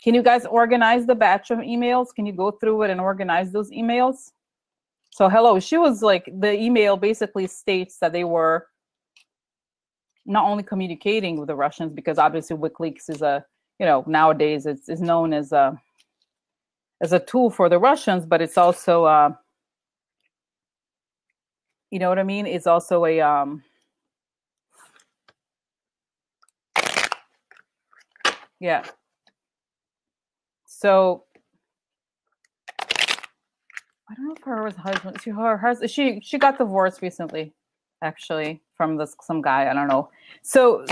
Can you guys organize the batch of emails? Can you go through it and organize those emails? So hello, she was like, the email basically states that they were not only communicating with the Russians, because obviously WikiLeaks is nowadays it's known as a tool for the Russians, but it's also You know what I mean? It's also a yeah. So I don't know if her husband, she got divorced recently, actually, from some guy. I don't know. So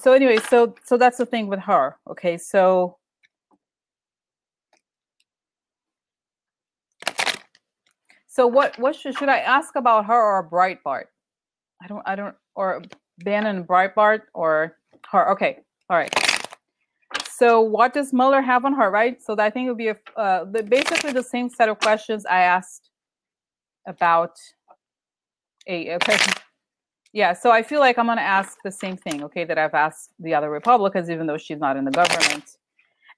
anyway, so that's the thing with her. Okay, so what should I ask about her or Breitbart? I don't or Bannon and Breitbart or her. Okay, all right. So what does Mueller have on her, right? So I think it would be basically the same set of questions I asked about okay. Yeah, so I feel like I'm going to ask the same thing, okay, that I've asked the other Republicans, even though she's not in the government.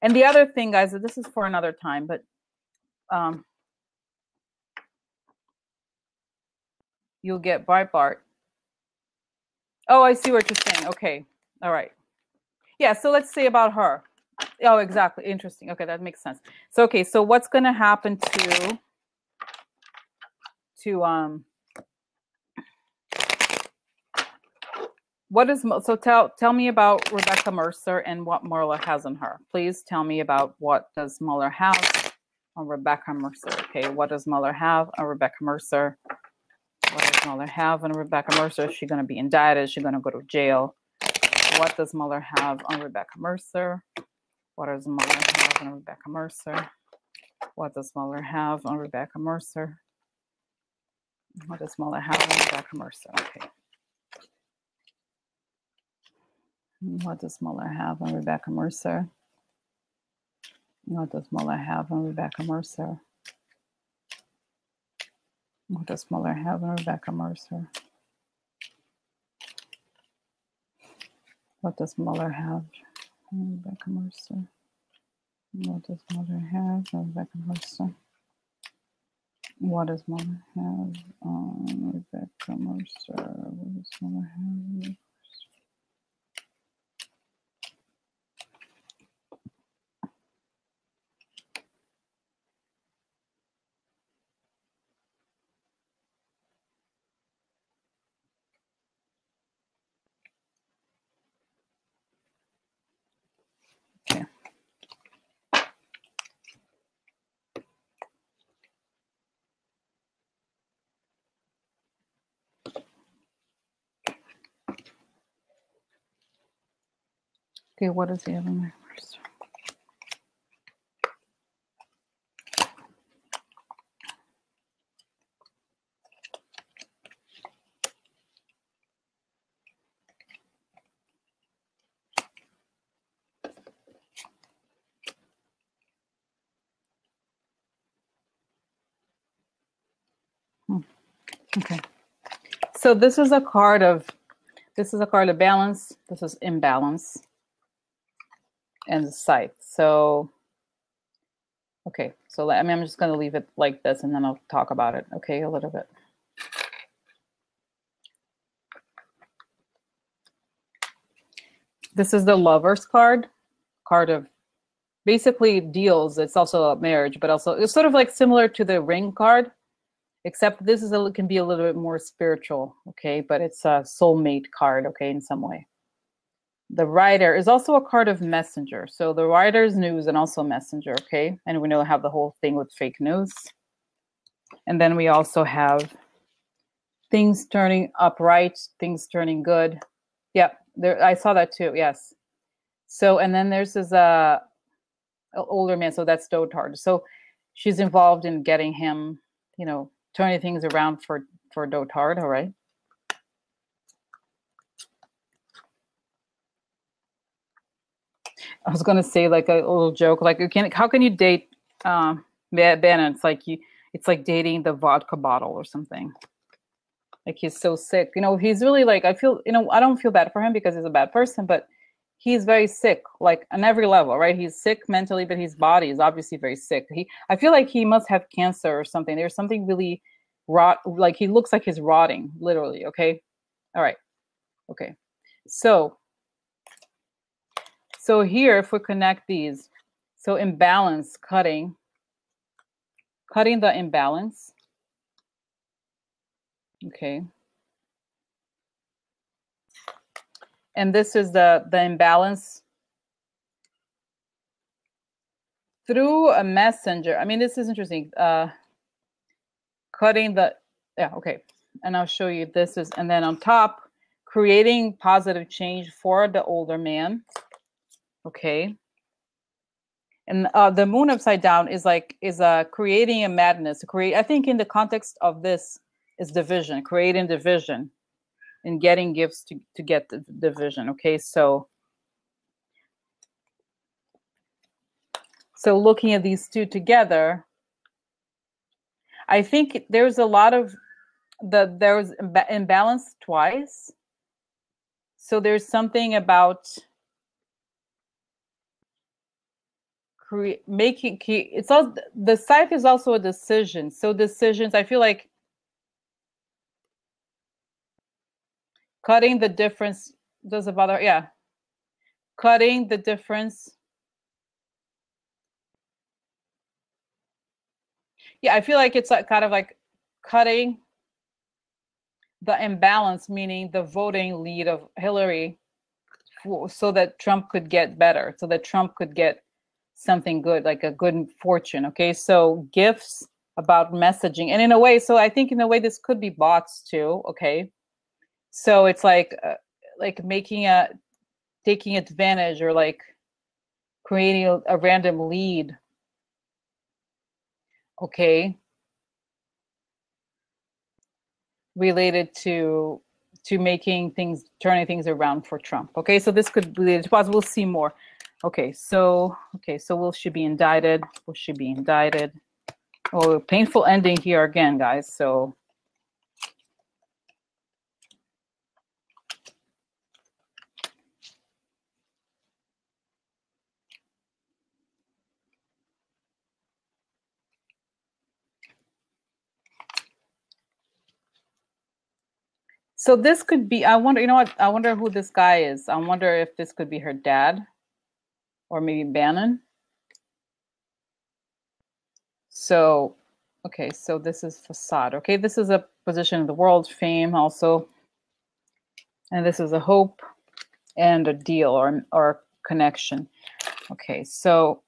And the other thing, guys, this is for another time, but you'll get Breitbart. Oh, I see what you're saying. Okay, all right. Yeah, so let's say about her. Oh, exactly. Interesting. Okay, that makes sense. So, okay, so what's going to happen to what is so tell me about Rebekkah Mercer and what Mueller has on her. Please tell me about what does Mueller have on Rebekkah Mercer. Okay, what does Mueller have on Rebekkah Mercer? What does Mueller have on Rebekkah Mercer? Is she going to be indicted? Is she going to go to jail? What does Mueller have on Rebekkah Mercer? What does Mueller have on Rebekkah Mercer? What does Mueller have on Rebekkah Mercer? What does Mueller have on Rebekkah Mercer? Okay. What does Mueller have on Rebekkah Mercer? What does Mueller have on Rebekkah Mercer? What does Mueller have on Rebekkah Mercer? What does Mueller have on Rebekkah Mercer? What does Mueller have on Rebekkah Mercer? What does Mueller have on Rebekkah Mercer? What does Mueller have on Rebekkah Mercer? Okay, what does he have on Mercer? Okay. So this is a card of balance. This is imbalance and the scythe. So okay, so I'm just going to leave it like this, and then I'll talk about it. Okay, a little bit. This is the Lovers card of basically deals. It's also a marriage, but also it's sort of like similar to the Ring card, except this can be a little bit more spiritual. Okay, but it's a soulmate card. Okay, in some way. The Rider is also a card of messenger. So the Rider is news and also messenger. Okay, and we know have the whole thing with fake news. And then we also have things turning upright, things turning good. Yep, there I saw that too. Yes. So and then there's this older man. So that's Dotard. So she's involved in getting him, turning things around for Dotard. All right. I was gonna say like a little joke, like how can you date Bannon? It's like dating the vodka bottle or something. Like he's so sick. He's really like I don't feel bad for him because he's a bad person, but he's very sick, like on every level, right? He's sick mentally, but his body is obviously very sick. I feel like he must have cancer or something. There's something really like he looks like he's rotting, literally. Okay. All right. Okay. So here, if we connect these, so imbalance, cutting the imbalance. Okay. And this is the imbalance through a messenger. I mean, this is interesting. Cutting the, yeah, okay. And I'll show you this is, and then on top, creating positive change for the older man. Okay. And the moon upside down is like, is creating a madness. I think in the context of this is division, creating division and getting gifts to get the division. Okay. So looking at these two together, I think there's a lot of there's imbalance twice. So there's something about making it's all, the scythe is also a decision. So decisions, I feel like cutting the difference does bother. Yeah, cutting the difference. Yeah, I feel like it's like kind of like cutting the imbalance, meaning the voting lead of Hillary, so that Trump could get better, so that Trump could get something good, like a good fortune. Okay, so gifts about messaging, and in a way, so I think in a way this could be bots too. Okay, so it's like making taking advantage, or like creating a random lead. Okay, related to turning things around for Trump. Okay, so this could be possible. We'll see more. Okay, so will she be indicted? Will she be indicted? Oh, painful ending here again, guys. So this could be, I wonder, you know what? I wonder who this guy is. I wonder if this could be her dad, or maybe Bannon. So, okay, so this is facade. Okay, this is a position in the world, fame also. And this is a hope and a deal, or connection. Okay, so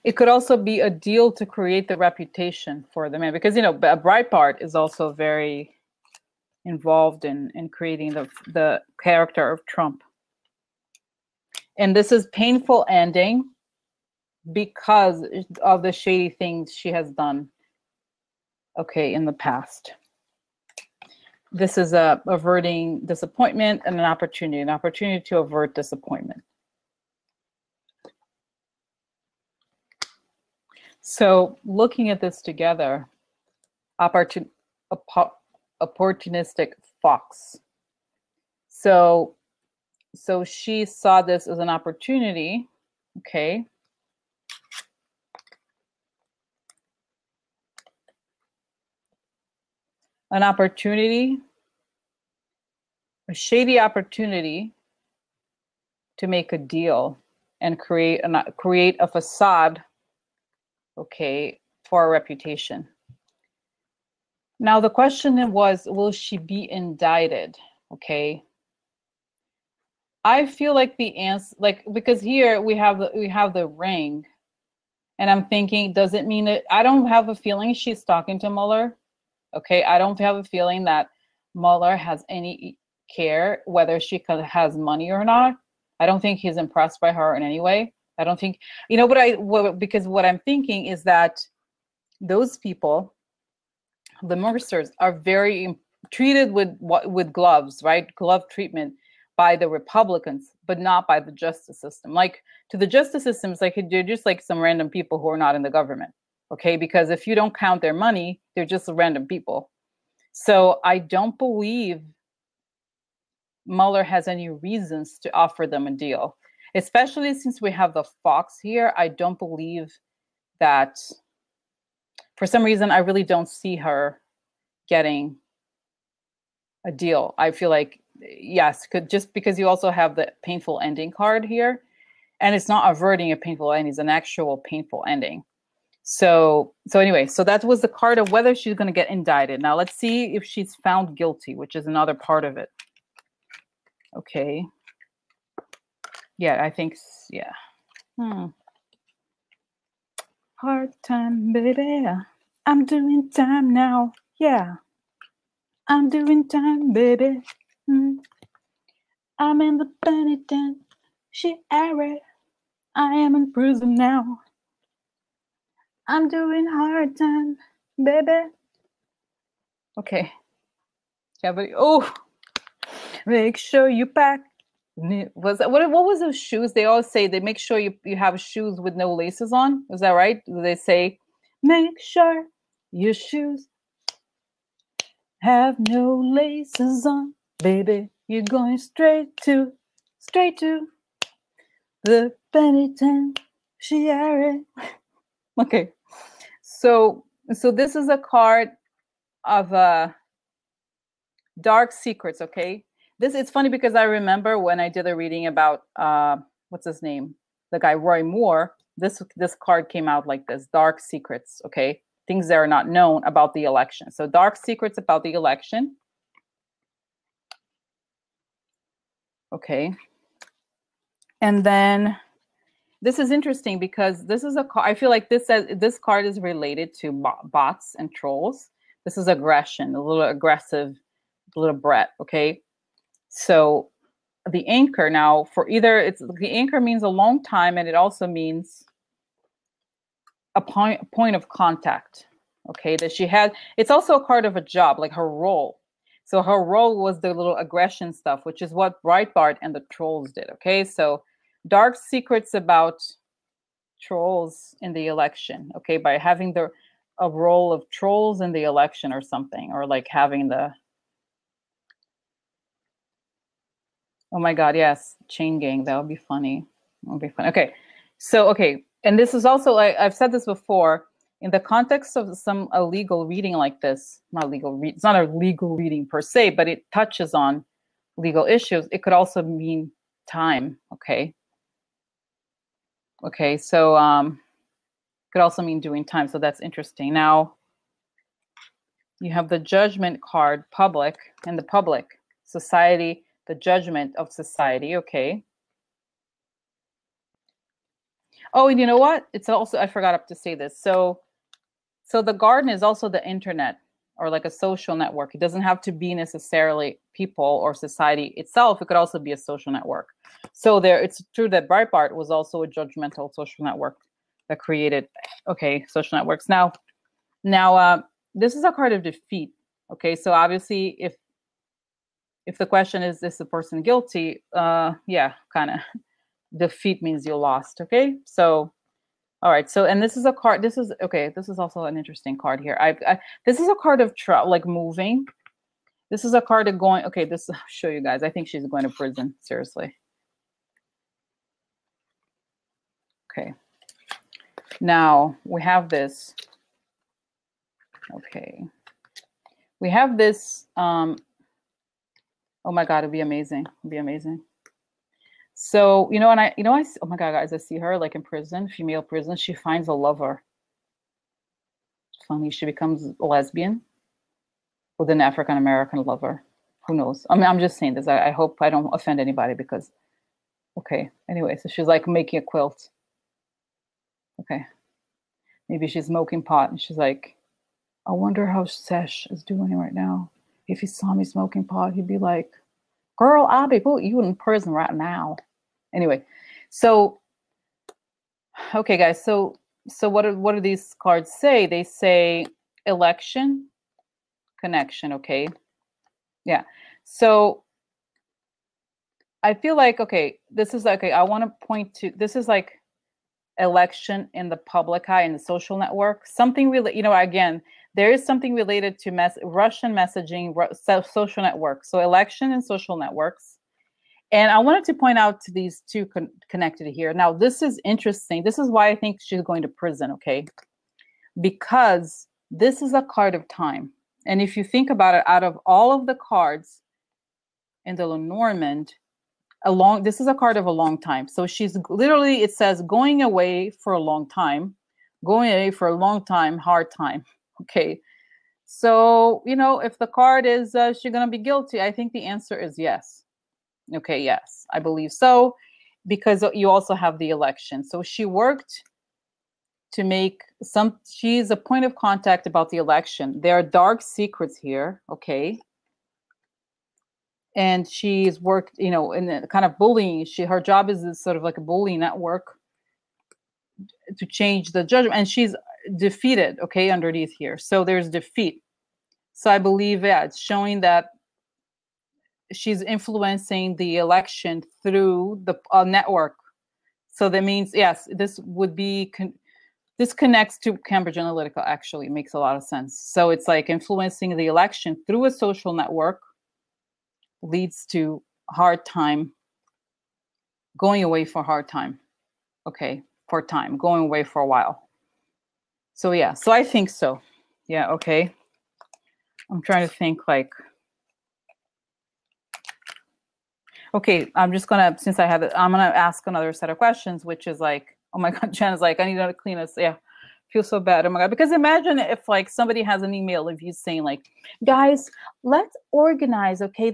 it could also be a deal to create the reputation for the man, because, you know, Breitbart is also very involved in creating the character of Trump. And this is painful ending because of the shady things she has done, okay, in the past. This is averting disappointment and an opportunity to avert disappointment. So looking at this together, opportunistic fox. So she saw this as an opportunity, okay? An opportunity, a shady opportunity to make a deal and create a facade, okay, for a reputation. Now the question was, will she be indicted? Okay. I feel like the answer, like, because here we have the ring, and I'm thinking, does it mean that I don't have a feeling she's talking to Mueller? Okay, I don't have a feeling that Mueller has any care whether she has money or not. I don't think he's impressed by her in any way. I don't think, you know, because what I'm thinking is that those people, the Mercers, are very treated with gloves, right? Glove treatment by the Republicans, but not by the justice system. Like, to the justice system, it's like they're just like some random people who are not in the government. Okay, because if you don't count their money, they're just random people. So I don't believe Mueller has any reasons to offer them a deal, especially since we have the fox here. I don't believe that, for some reason, I really don't see her getting a deal. I feel like, yes, just because you also have the painful ending card here, and it's not averting a painful ending, it's an actual painful ending. So anyway, so that was the card of whether she's going to get indicted. Now let's see if she's found guilty, which is another part of it. Okay. Yeah, I think, yeah. Hard time, baby. I'm doing time now. Yeah. I'm doing time, baby. I'm in the penitentiary. I am in prison now. I'm doing hard time, baby. Okay. Yeah, but make sure you pack. Was that what was those shoes? They always say they make sure you have shoes with no laces on. Is that right? They say, make sure your shoes have no laces on, baby. You're going straight to the penitentiary. Okay, so this is a card of dark secrets. Okay, it's funny because I remember when I did a reading about what's his name, the guy Roy Moore. This card came out like this: dark secrets. Okay, things that are not known about the election. So dark secrets about the election. Okay, and then this is interesting because this is a card. I feel like this card is related to bots and trolls. This is aggression, a little aggressive, little brat. Okay, so the anchor now for either the anchor means a long time, and it also means a point of contact. Okay, that she had. It's also a card of a job, like her role. So her role was the little aggression stuff, which is what Breitbart and the trolls did. Okay, so dark secrets about trolls in the election. Okay, by having a role of trolls in the election or something, or like having the, oh my God, yes, chain gang. That would be funny. That would be fun. Okay, so okay, and this is also, I've said this before, in the context of some illegal reading like this, it's not a legal reading per se, but it touches on legal issues. It could also mean time. Okay. Okay, so could also mean doing time. So that's interesting. Now you have the judgment card, public, and the public, society, the judgment of society. Okay. Oh, and you know what? It's also, I forgot to say this. So the garden is also the internet, or like a social network. It doesn't have to be necessarily people or society itself. It could also be a social network. So it's true that Breitbart was also a judgmental social network that created, okay, social networks. Now, this is a card of defeat. Okay, so obviously, if the question is the person guilty, yeah, kind of defeat means you lost. Okay, so all right, so and this is a card. This is okay. This is also an interesting card here. This is a card of like moving. This is a card of going. Okay, I'll show you guys. I think she's going to prison. Seriously. Okay. Now we have this. Okay. We have this. Oh my God, it'd be amazing. It'd be amazing. So, oh my God, guys, I see her like in prison, female prison. She finds a lover. It's funny. She becomes a lesbian with an African-American lover. Who knows? I mean, I'm just saying this. I hope I don't offend anybody because, okay. Anyway, so she's like making a quilt. Okay. Maybe she's smoking pot and she's like, I wonder how Sesh is doing right now. If he saw me smoking pot, he'd be like, girl, I'll be putting you in prison right now. Anyway, so, okay, guys. So what do these cards say? They say election, connection. Okay. Yeah. So I feel like, okay, this is okay. I want to point to, this is like election in the public eye and the social network. Something really, again, there is something related to Russian messaging, social networks. So election and social networks. And I wanted to point out to these two connected here. Now, this is interesting. This is why I think she's going to prison, okay? Because this is a card of time. And if you think about it, out of all of the cards in the Lenormand, this is a card of a long time. So she's literally, it says going away for a long time, going away for a long time, hard time. Okay. So, you know, if the card is she's going to be guilty, I think the answer is yes. Okay, yes, I believe so, because you also have the election. So she worked to make she's a point of contact about the election. There are dark secrets here, okay? And she's worked, you know, in a kind of bullying. Her job is sort of like a bullying network to change the judgment. And she's defeated, okay, underneath here. So there's defeat. So I believe that it's showing that she's influencing the election through the network. So that means, yes, this would be, this connects to Cambridge Analytica, actually. It makes a lot of sense. So it's like influencing the election through a social network leads to hard time, going away for hard time. Okay, for time, going away for a while. So yeah, so I think so. Yeah, okay. I'm trying to think like, okay, I'm just gonna, since I have it, I'm gonna ask another set of questions, which is like, oh my God, Jen is like, I need to clean this. Yeah, feel so bad. Oh my God, because imagine if like somebody has an email of you saying like, guys, let's organize, okay,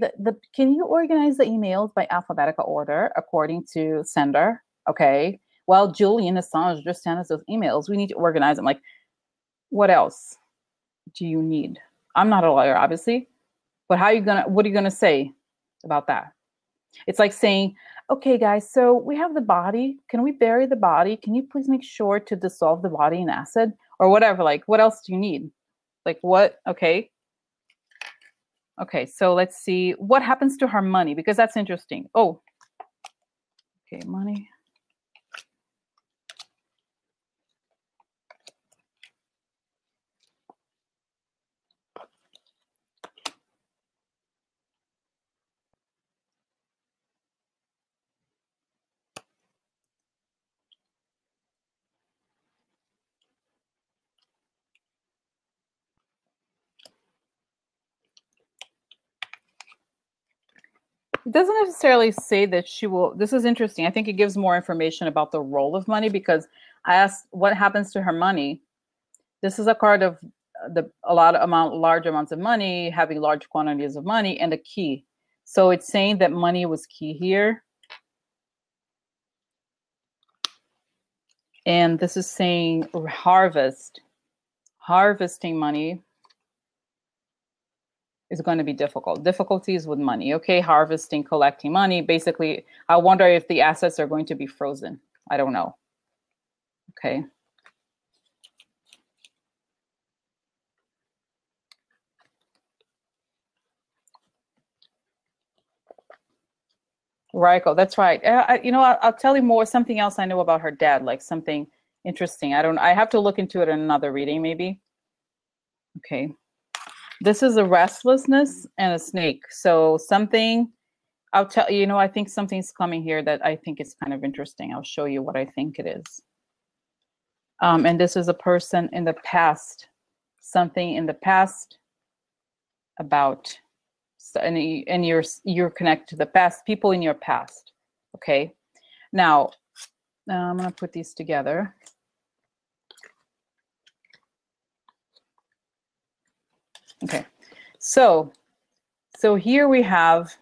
can you organize the emails by alphabetical order according to sender? Okay, well, Julian Assange just sent us those emails. We need to organize them. Like, what else do you need? I'm not a lawyer, obviously, but what are you gonna say about that? It's like saying, okay, guys, so we have the body. Can we bury the body? Can you please make sure to dissolve the body in acid or whatever? Like, what else do you need? Like, what? Okay. Okay, so let's see. What happens to her money? Because that's interesting. Oh, okay, money. It doesn't necessarily say that she will. This is interesting. I think it gives more information about the role of money, because I asked what happens to her money. This is a card of large amounts of money, having large quantities of money, and a key. So it's saying that money was key here. And this is saying harvesting money is going to be difficult. Difficulties with money. Okay, harvesting, collecting money. Basically, I wonder if the assets are going to be frozen. I don't know. Okay. Raiko, that's right. I'll tell you more. Something else I know about her dad, like something interesting. I have to look into it in another reading, maybe. Okay. This is a restlessness and a snake. So something, I'll tell you, I think something's coming here that I think is kind of interesting. I'll show you what I think it is. And this is a person in the past, something in the past about, and you're connected to the past, people in your past. Okay. Now, I'm going to put these together. Okay. So here we have,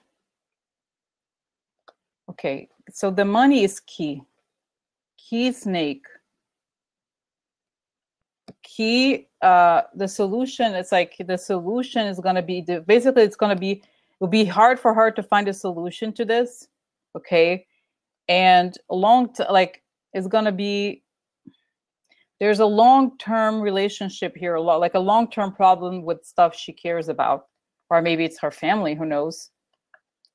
okay, so the money is key. Key snake. Key, the solution, it's like the solution is going to be, basically it'll be hard for her to find a solution to this. Okay. And it's going to be, there's a long-term relationship here, like a long-term problem with stuff she cares about, or maybe it's her family, who knows,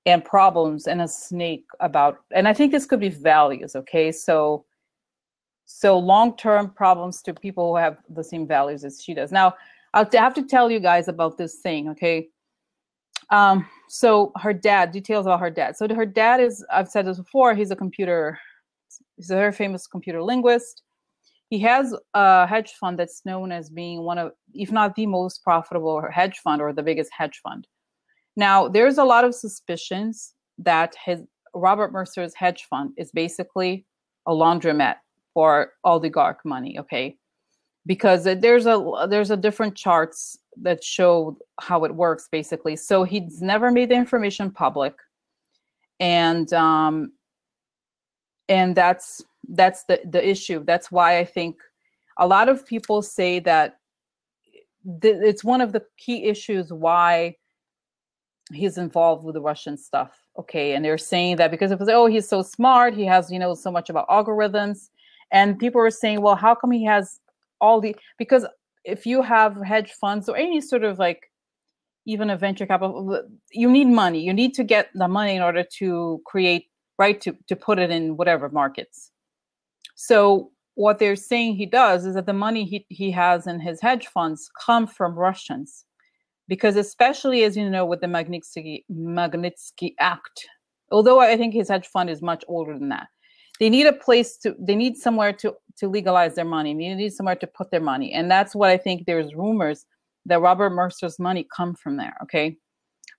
and problems, and a snake about, and I think this could be values. Okay. So long-term problems to people who have the same values as she does. Now, I'll have to tell you guys about this thing, okay? So her dad, details about her dad. So her dad is, I've said this before, he's a very famous computer linguist. he has a hedge fund that's known as being one of, if not the most profitable hedge fund or the biggest hedge fund. Now, there's a lot of suspicions that Robert Mercer's hedge fund is basically a laundromat for oligarch money, okay? Because there's a different charts that show how it works, basically. So he's never made the information public, and that's the issue. That's why I think a lot of people say that it's one of the key issues why he's involved with the Russian stuff. Okay, and they're saying that because it was, oh, he's so smart, he has, so much about algorithms, and people were saying, well, how come he has all the, because if you have hedge funds or any sort of like even a venture capital, you need money. You need to get the money in order to create, right, to put it in whatever markets. So what they're saying he does is that the money he has in his hedge funds come from Russians. Because especially, as you know, with the Magnitsky Act, although I think his hedge fund is much older than that, they need somewhere to legalize their money. They need somewhere to put their money. And that's what I think there's rumors that Robert Mercer's money come from there, okay?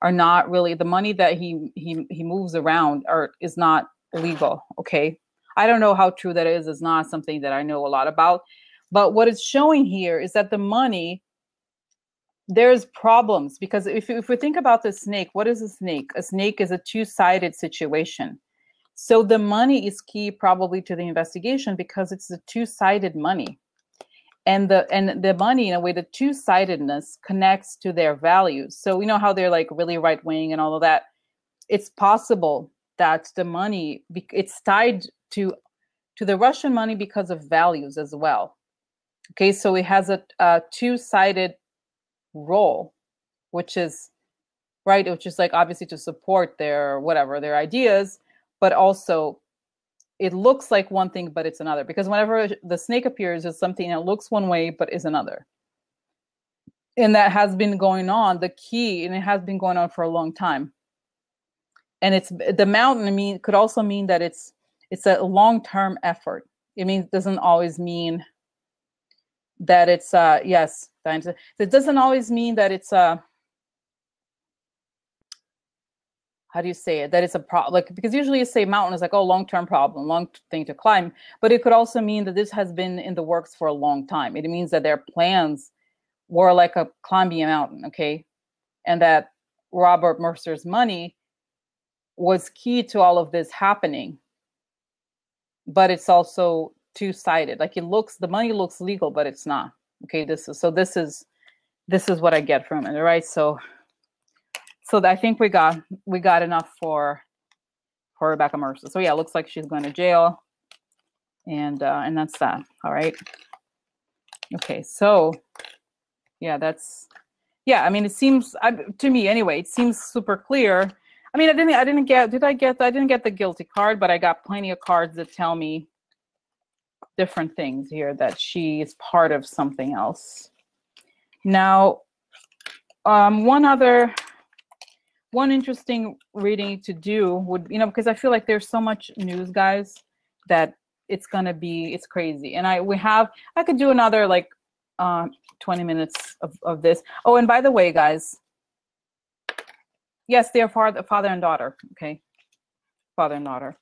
Are not really, the money that he moves around is not legal, okay? I don't know how true that is. It's not something that I know a lot about. But what it's showing here is that the money, there's problems, because if we think about the snake, what is a snake? A snake is a two-sided situation. So the money is key probably to the investigation because it's a two-sided money. And the money, in a way, the two-sidedness connects to their values. So we know how they're like really right-wing and all of that. It's possible that the money, it's tied to the Russian money because of values as well. Okay, so it has a two-sided role, which is right, which is like obviously to support their ideas, but also it looks like one thing, but it's another. Because whenever the snake appears, it's something that looks one way, but is another. And that has been going on, and it has been going on for a long time. And it's the mountain, could also mean that it's a long-term effort. It doesn't always mean that it's yes, it doesn't always mean that it's how do you say it, that it's a problem, like, because usually you say mountain is like, oh, long-term problem, long thing to climb, but it could also mean that this has been in the works for a long time. It means that their plans were like a climbing a mountain, okay? And that Robert Mercer's money was key to all of this happening, but it's also two-sided. Like the money looks legal, but it's not. Okay, this is what I get from it. All right, so I think we got enough for Rebekkah Mercer. So yeah, it looks like she's going to jail, and that's that. All right. Okay, so yeah, it seems to me anyway. It seems super clear. I didn't get the guilty card, but I got plenty of cards that tell me different things here, that she is part of something else. Now, one interesting reading to do would, because I feel like there's so much news, guys, that it's crazy. And I could do another 20 minutes of this. Oh, and by the way, guys, yes, they are father and daughter. Okay, father and daughter.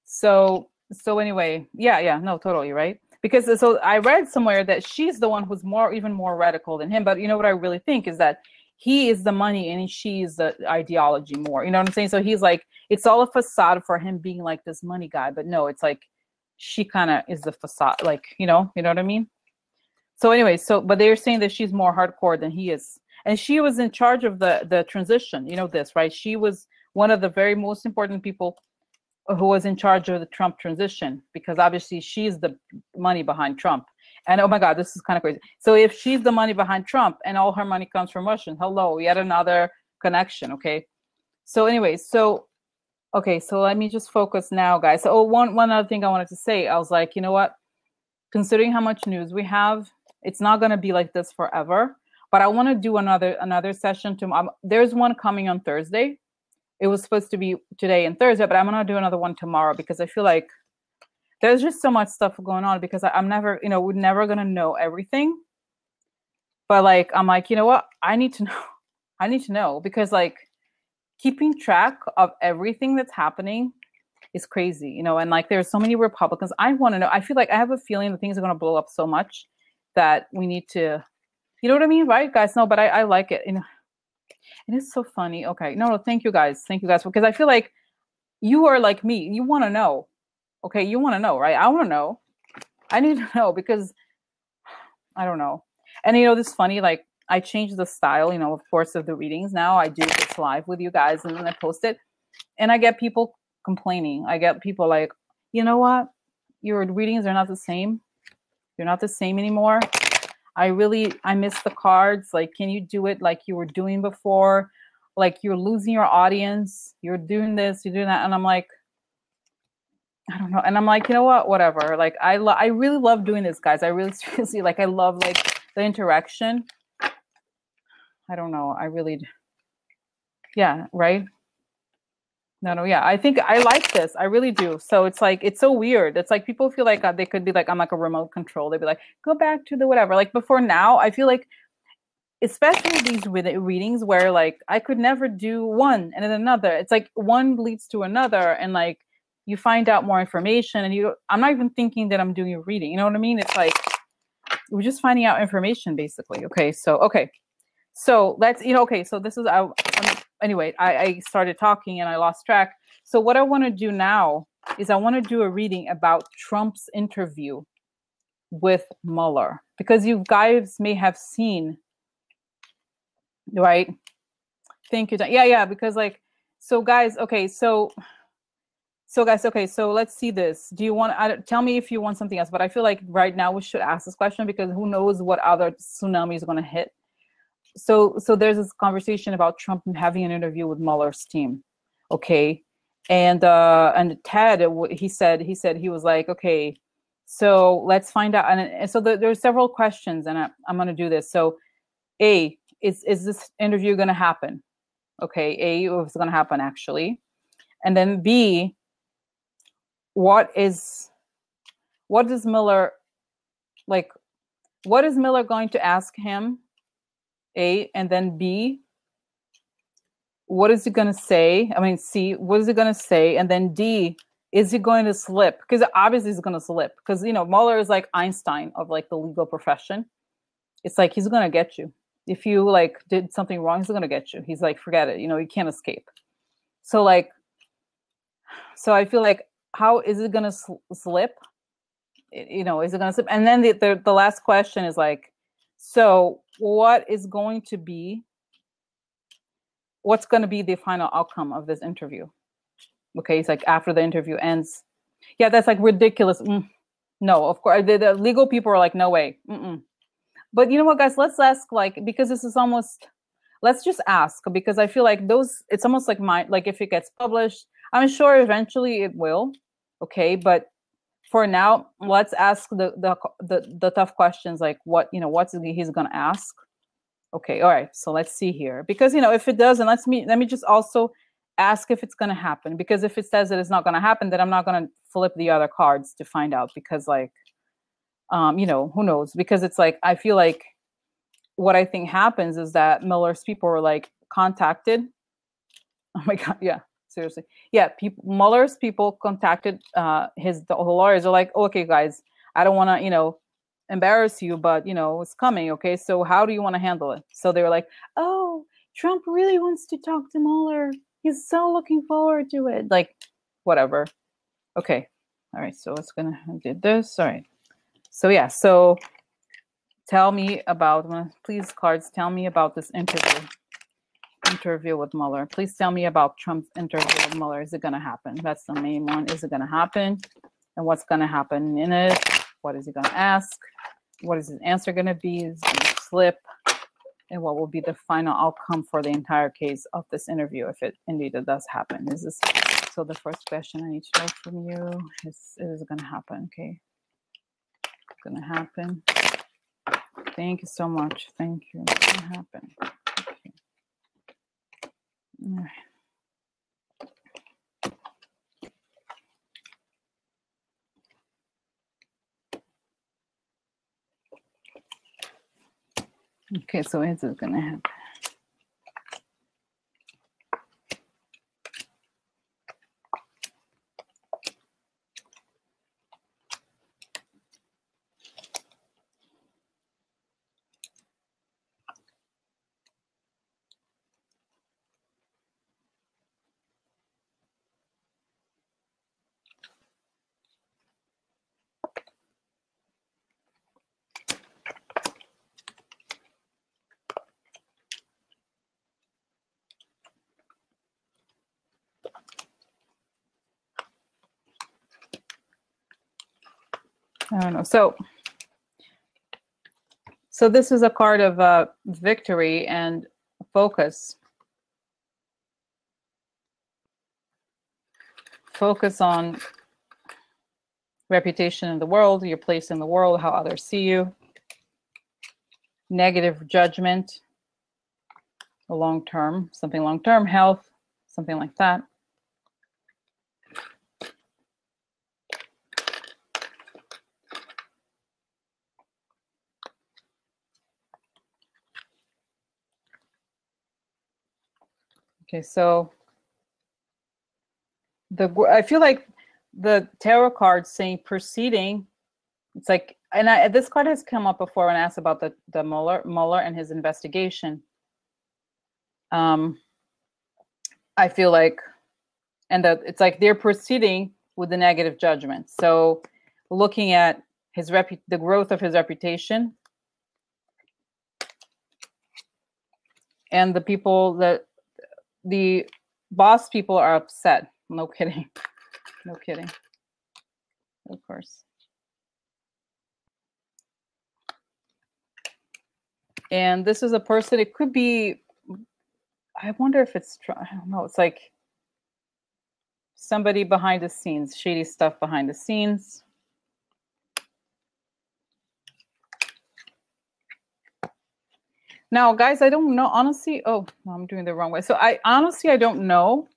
So anyway, yeah, no, totally, right? Because so I read somewhere that she's the one who's even more radical than him. But you know what I really think is that he is the money and she's the ideology more. You know what I'm saying? So he's like, it's all a facade for him being like this money guy. But no, it's like she kind of is the facade, like, you know what I mean? So anyway, but they're saying that she's more hardcore than he is. And she was in charge of the transition. You know this, right? She was one of the very most important people who was in charge of the Trump transition, because obviously she's the money behind Trump. And oh my God, this is kind of crazy. So if she's the money behind Trump and all her money comes from Russian, hello, yet another connection, okay? So anyway, okay, so let me just focus now, guys. So one other thing I wanted to say, I was like, you know what? Considering how much news we have, it's not going to be like this forever. But I want to do another session tomorrow. There's one coming on Thursday. It was supposed to be today and Thursday, but I'm going to do another one tomorrow because I feel like there's just so much stuff going on because I'm never, we're never gonna know everything. But like, I'm like, you know what? I need to know. I need to know because like keeping track of everything that's happening is crazy, and like there's so many Republicans. I want to know. I feel like I have a feeling that things are going to blow up so much that we need to, you know what I mean? Right, guys? No, but I like it. And it's so funny. Okay. No, thank you guys. Thank you guys. Because I feel like you are like me. You want to know. Okay. You want to know, right? I want to know. I need to know because I don't know. And this is funny, like I changed the style, of course, of the readings. Now I do this live with you guys and then I post it. And I get people complaining. I get people like, you know what? Your readings are not the same. They're not the same anymore. I miss the cards. Like, can you do it like you were doing before? Like you're losing your audience. You're doing this, you're doing that. And I'm like, I don't know. And I'm like, you know what? Whatever. Like I really love doing this, guys. I really seriously like I love like the interaction. I don't know. Yeah, right? No, yeah. I think I like this. I really do. So it's like it's so weird. It's like people feel like they could be like I'm like a remote control. They'd be like, go back to the whatever. Like before now, I feel like especially these readings where like I could never do one and then another. It's like one leads to another and like you find out more information and I'm not even thinking that I'm doing a reading. You know what I mean? It's like we're just finding out information basically. Okay. So let's, okay. So this is, anyway, I started talking and I lost track. So what I want to do now is I want to do a reading about Trump's interview with Mueller because you guys may have seen, right? Thank you. Yeah. Because like, so guys, okay. So guys, okay. So let's see this. Do you want, tell me if you want something else, but I feel like right now we should ask this question because who knows what other tsunami is going to hit. So there's this conversation about Trump having an interview with Mueller's team. Okay. And Ted, he said he was like, okay, so let's find out. And so there's several questions and I'm going to do this. So A, is this interview going to happen? Okay. A, it's going to happen actually. And then B, what is Mueller like? What is Mueller going to ask him? A, and then B, what is he going to say? I mean, C, what is he going to say? And then D, is he going to slip? Because obviously he's going to slip. Because, Mueller is like Einstein of like the legal profession. It's like, he's going to get you. If you like did something wrong, he's going to get you. He's like, forget it. You can't escape. So like, so I feel like, how is it going to slip? Is it going to slip? And then the last question is like, so what's going to be the final outcome of this interview? Okay, it's like after the interview ends. Yeah, that's like ridiculous. No, of course, the legal people are like, no way. But you know what, guys? Let's ask, like, because this is almost. Let's just ask because I feel like it's almost like like if it gets published, I'm sure eventually it will. Okay, but for now, let's ask the tough questions like what's he's gonna ask. Okay, all right. So let's see here because if it doesn't, let me just also ask if it's gonna happen because if it says that it's not gonna happen, then I'm not gonna flip the other cards to find out because like who knows? Because it's like I feel like what I think happens is that Mueller's people were like contacted. Oh my god, yeah, seriously, yeah. Mueller's people contacted the lawyers. Are like, okay, guys, I don't want to embarrass you, but it's coming. Okay, so how do you want to handle it? So they were like, oh, Trump really wants to talk to Mueller. He's so looking forward to it. Like, whatever. Okay, all right. So it's gonna do this. All right. So yeah. So tell me about, please, cards. Tell me about this interview with Mueller. Please tell me about Trump's interview with Mueller. Is it gonna happen? That's the main one. Is it gonna happen? And what's gonna happen in it? What is he gonna ask? What is his answer gonna be? Is it gonna slip? And what will be the final outcome for the entire case of this interview if it indeed it does happen? So the first question I need to know from you is it gonna happen? Okay. It's gonna happen. Thank you so much. Thank you. It's gonna happen. Okay. All right. Okay, so it's gonna happen. I don't know. So this is a card of victory and focus. Focus on reputation in the world, your place in the world, how others see you. Negative judgment, long-term, something long-term, health, something like that. Okay, so I feel like the tarot card saying proceeding. It's like, and this card has come up before when I asked about the Mueller and his investigation. I feel like, and that it's like they're proceeding with the negative judgment. So looking at the growth of his reputation, and the people that the boss people are upset. No kidding. No kidding. Of course. And this is a person, it could be, I wonder if it's, I don't know, it's like somebody behind the scenes, shady stuff behind the scenes. Now, guys, I don't know, honestly. Oh, no, I'm doing the wrong way. So I don't know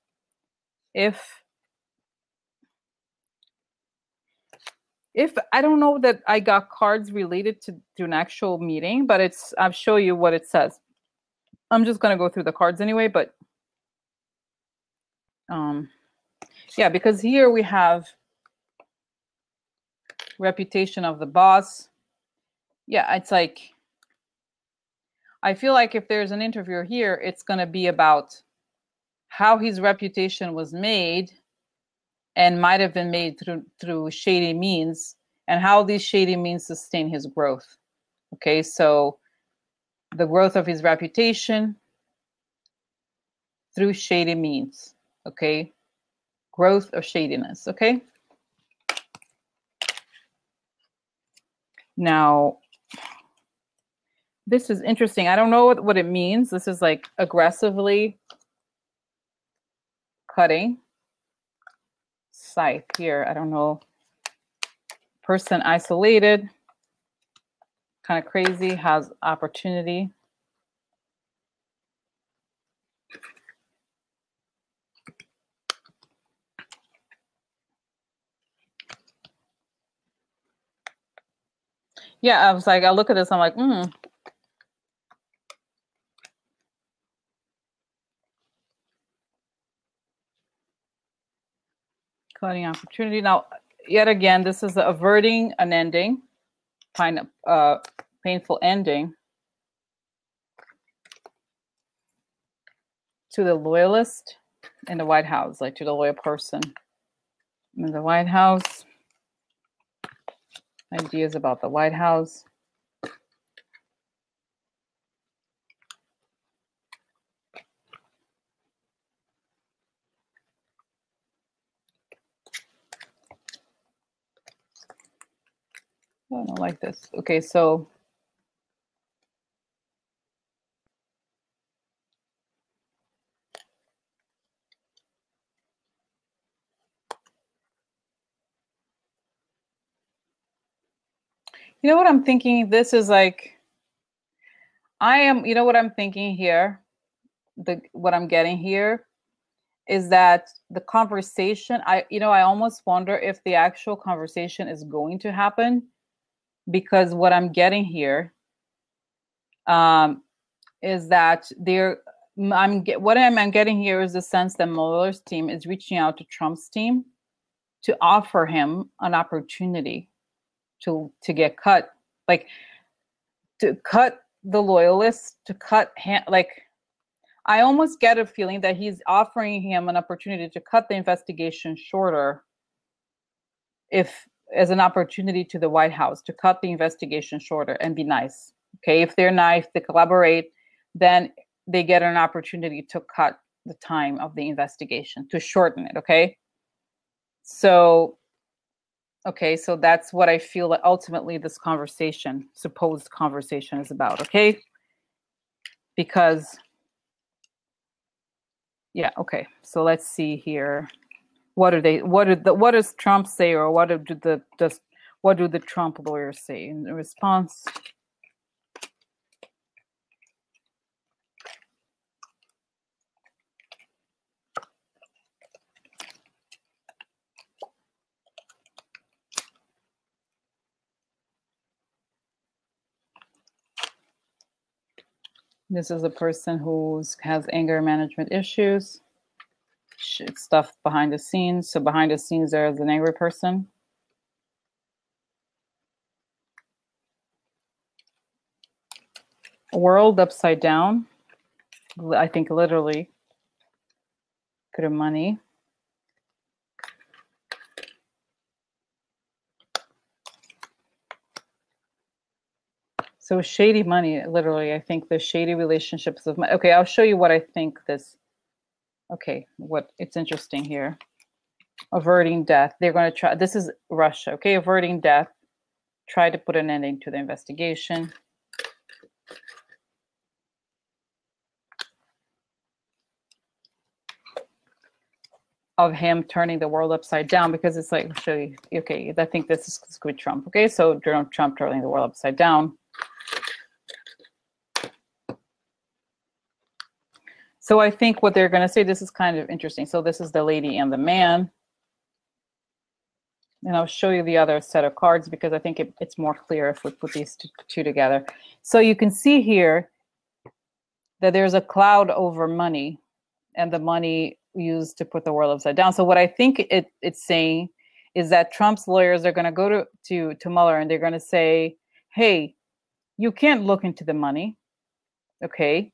if I don't know that I got cards related to an actual meeting, but I'll show you what it says. I'm just going to go through the cards anyway, but yeah, because here we have reputation of the boss. Yeah, it's like, I feel like if there's an interview here, it's going to be about how his reputation was made and might have been made through shady means, and how these shady means sustain his growth. Okay, so the growth of his reputation through shady means. Okay, growth of shadiness. Okay, now this is interesting. I don't know what it means. This is like aggressively cutting. Scythe here. I don't know. Person isolated, kind of crazy, has opportunity. Yeah, I was like, I look at this, I'm like, cutting opportunity. Now, yet again, this is averting an ending, painful ending to the loyalist in the White House, like to the loyal person in the White House. Ideas about the White House. I don't like this. Okay, so you know what I'm thinking? This is like, you know what I'm thinking here? What I'm getting here is that the conversation, I almost wonder if the actual conversation is going to happen, because what I'm getting here, is that what I'm getting here is the sense that Mueller's team is reaching out to Trump's team to offer him an opportunity to get cut, like to cut the loyalists, to cut like I almost get a feeling that he's offering him an opportunity to cut the investigation shorter, if as an opportunity to the White House to cut the investigation shorter and be nice. Okay, if they're nice, they collaborate, then they get an opportunity to cut the time of the investigation, to shorten it. Okay. So that's what I feel that ultimately this supposed conversation is about. Okay. Because, yeah. Okay. So let's see here. What does Trump say, or what do the Trump lawyers say in response? This is a person who has anger management issues. Stuff behind the scenes. So behind the scenes, there's an angry person. World upside down. I think literally. Could have money. So shady money, literally. I think the shady relationships of money. Okay, I'll show you what I think this. Okay, what it's interesting here. Averting death. They're going to try. This is Russia. Okay, averting death. Try to put an ending to the investigation. Of him turning the world upside down, because it's like, I'll show you. Okay, I think this is with Trump. Okay, so Donald Trump turning the world upside down. So I think what they're going to say, this is kind of interesting. So this is the lady and the man. And I'll show you the other set of cards because I think it's more clear if we put these two together. So you can see here that there's a cloud over money, and the money used to put the world upside down. So what I think it's saying is that Trump's lawyers are going to go to Mueller, and they're going to say, hey, you can't look into the money. Okay.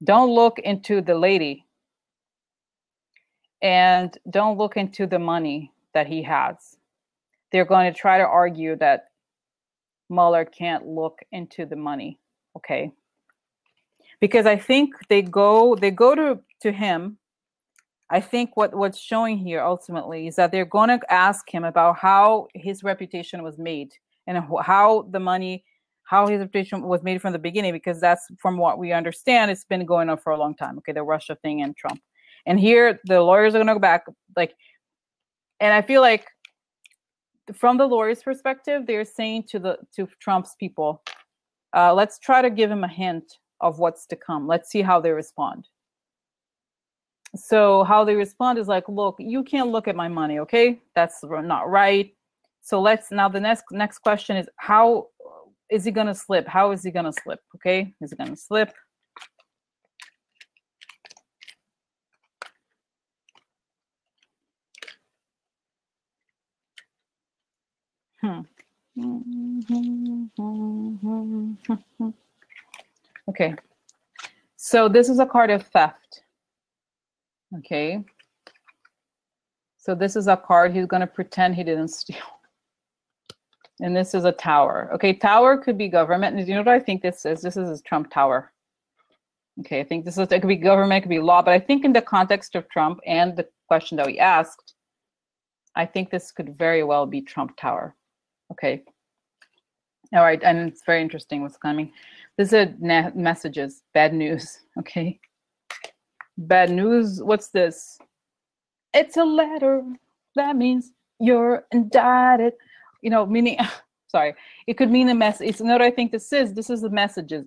Don't look into the lady, and don't look into the money that he has. They're going to try to argue that Mueller can't look into the money. Okay. Because I think they go to him. I think what's showing here ultimately is that they're going to ask him about how his reputation was made, and how his reputation was made from the beginning, because that's, from what we understand, it's been going on for a long time. Okay, the Russia thing and Trump. And here the lawyers are going to go back, and I feel like from the lawyers' perspective, they're saying to Trump's people, let's try to give him a hint of what's to come. Let's see how they respond. So how they respond is like, look, you can't look at my money, okay? That's not right. So now the next question is, how is he going to slip? How is he going to slip? Okay, is he going to slip? Okay, so this is a card of theft. Okay, so this is a card he's going to pretend he didn't steal. And this is a tower. Okay, tower could be government. And you know what I think this is? This is a Trump tower. Okay, I think it could be government, it could be law. But I think in the context of Trump and the question that we asked, I think this could very well be Trump tower. Okay. All right, and it's very interesting what's coming. This is messages, bad news. Okay. Bad news. What's this? It's a letter. That means you're indicted. You know, meaning, sorry, it could mean a message. It's not what I think this is. This is the messages.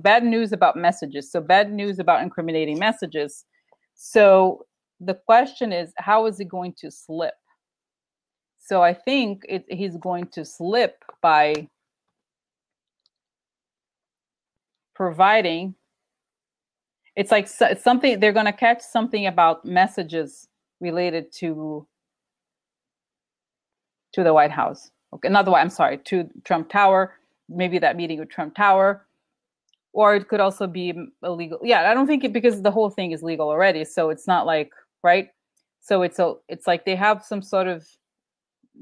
Bad news about messages. So bad news about incriminating messages. So the question is, how is he going to slip? So I think he's going to slip by providing, it's like it's something, they're going to catch something about messages related to the White House. Okay, not the White, I'm sorry, to Trump Tower, maybe that meeting with Trump Tower, or it could also be illegal. Yeah, I don't think it, because the whole thing is legal already, so it's not like, right? So it's like they have some sort of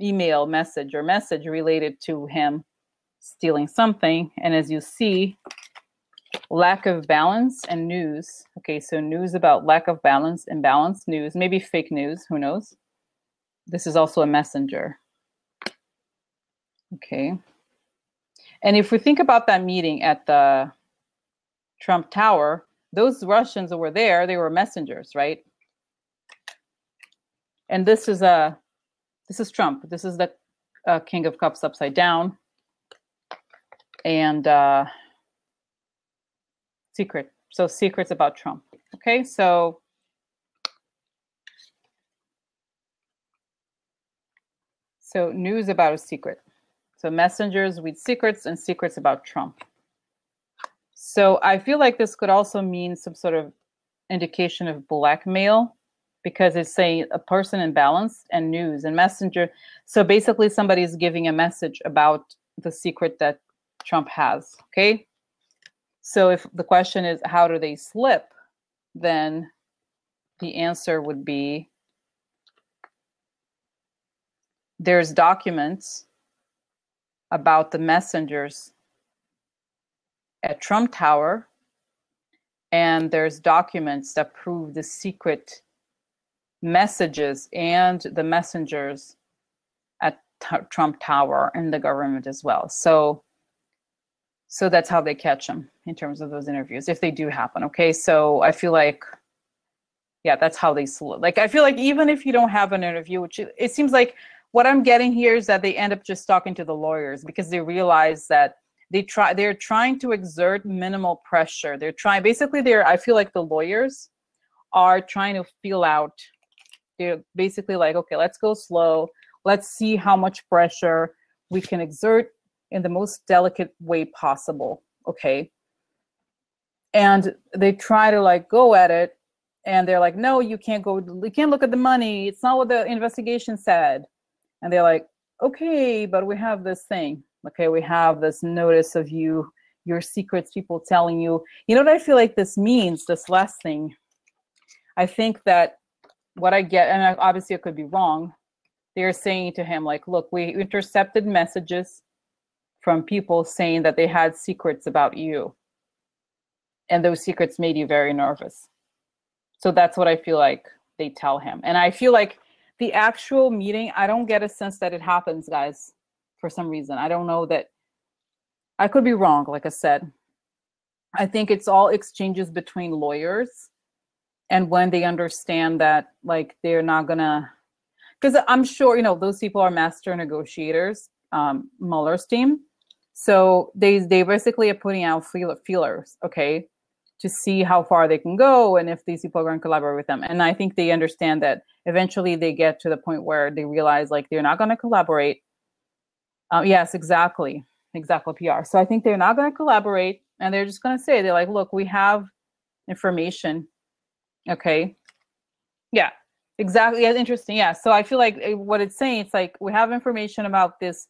email message or message related to him stealing something. And as you see, lack of balance and news. Okay, so news about lack of balance, imbalanced news, maybe fake news, who knows? This is also a messenger. Okay. And if we think about that meeting at the Trump Tower, those Russians that were there, they were messengers, right? And this is Trump. This is the King of Cups upside down. And secret. So secrets about Trump. Okay, so news about a secret. So messengers with secrets and secrets about Trump. So I feel like this could also mean some sort of indication of blackmail, because it's saying a person in balance and news and messenger. So basically somebody's giving a message about the secret that Trump has, okay? So if the question is, how do they slip? Then the answer would be, there's documents about the messengers at Trump Tower, and there's documents that prove the secret messages and the messengers at Trump Tower and the government as well. So that's how they catch them in terms of those interviews, if they do happen. Okay, so I feel like, yeah, that's how they select. Like, I feel like even if you don't have an interview, which it seems like what I'm getting here is that they end up just talking to the lawyers, because they realize that they're trying to exert minimal pressure. I feel like the lawyers are trying to feel out. They're basically like, okay, let's go slow. Let's see how much pressure we can exert in the most delicate way possible. Okay. And they try to like go at it, and they're like, no, you can't go, you can't look at the money. It's not what the investigation said. And they're like, okay, but we have this thing. Okay, we have this notice of your secrets, people telling you. You know what I feel like this means, this last thing? I think that what I get, and obviously it could be wrong, they're saying to him, like, look, we intercepted messages from people saying that they had secrets about you. And those secrets made you very nervous. So that's what I feel like they tell him. And I feel like the actual meeting, I don't get a sense that it happens, guys, for some reason. I don't know that, I could be wrong, like I said. I think it's all exchanges between lawyers, and when they understand that, like, they're not gonna, because I'm sure, those people are master negotiators, Mueller's team. So they basically are putting out feelers, okay, to see how far they can go and if these people are going to collaborate with them. And I think they understand that eventually they get to the point where they realize, like, they're not going to collaborate. Yes, exactly, PR. So I think they're not going to collaborate, and they're just going to say, they're like, look, we have information. Okay. Yeah, exactly. Yeah, interesting. Yeah. So I feel like what it's saying, it's like, we have information about this,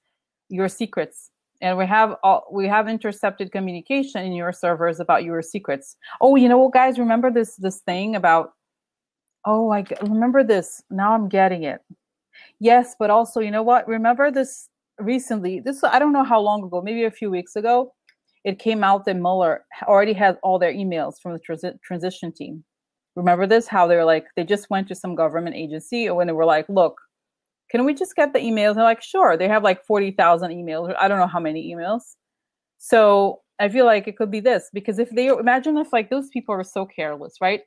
your secrets, and we have intercepted communication in your servers about your secrets. Oh, you know what, guys? Remember this thing about? Oh, I remember this. Now I'm getting it. Yes, but also, you know what? Remember this recently? This, I don't know how long ago, maybe a few weeks ago, it came out that Mueller already had all their emails from the transition team. Remember this? How they're like, they just went to some government agency, when they were like, look, can we just get the emails? They're like, sure. They have like 40,000 emails. I don't know how many emails. So I feel like it could be this, because imagine if like those people are so careless, right?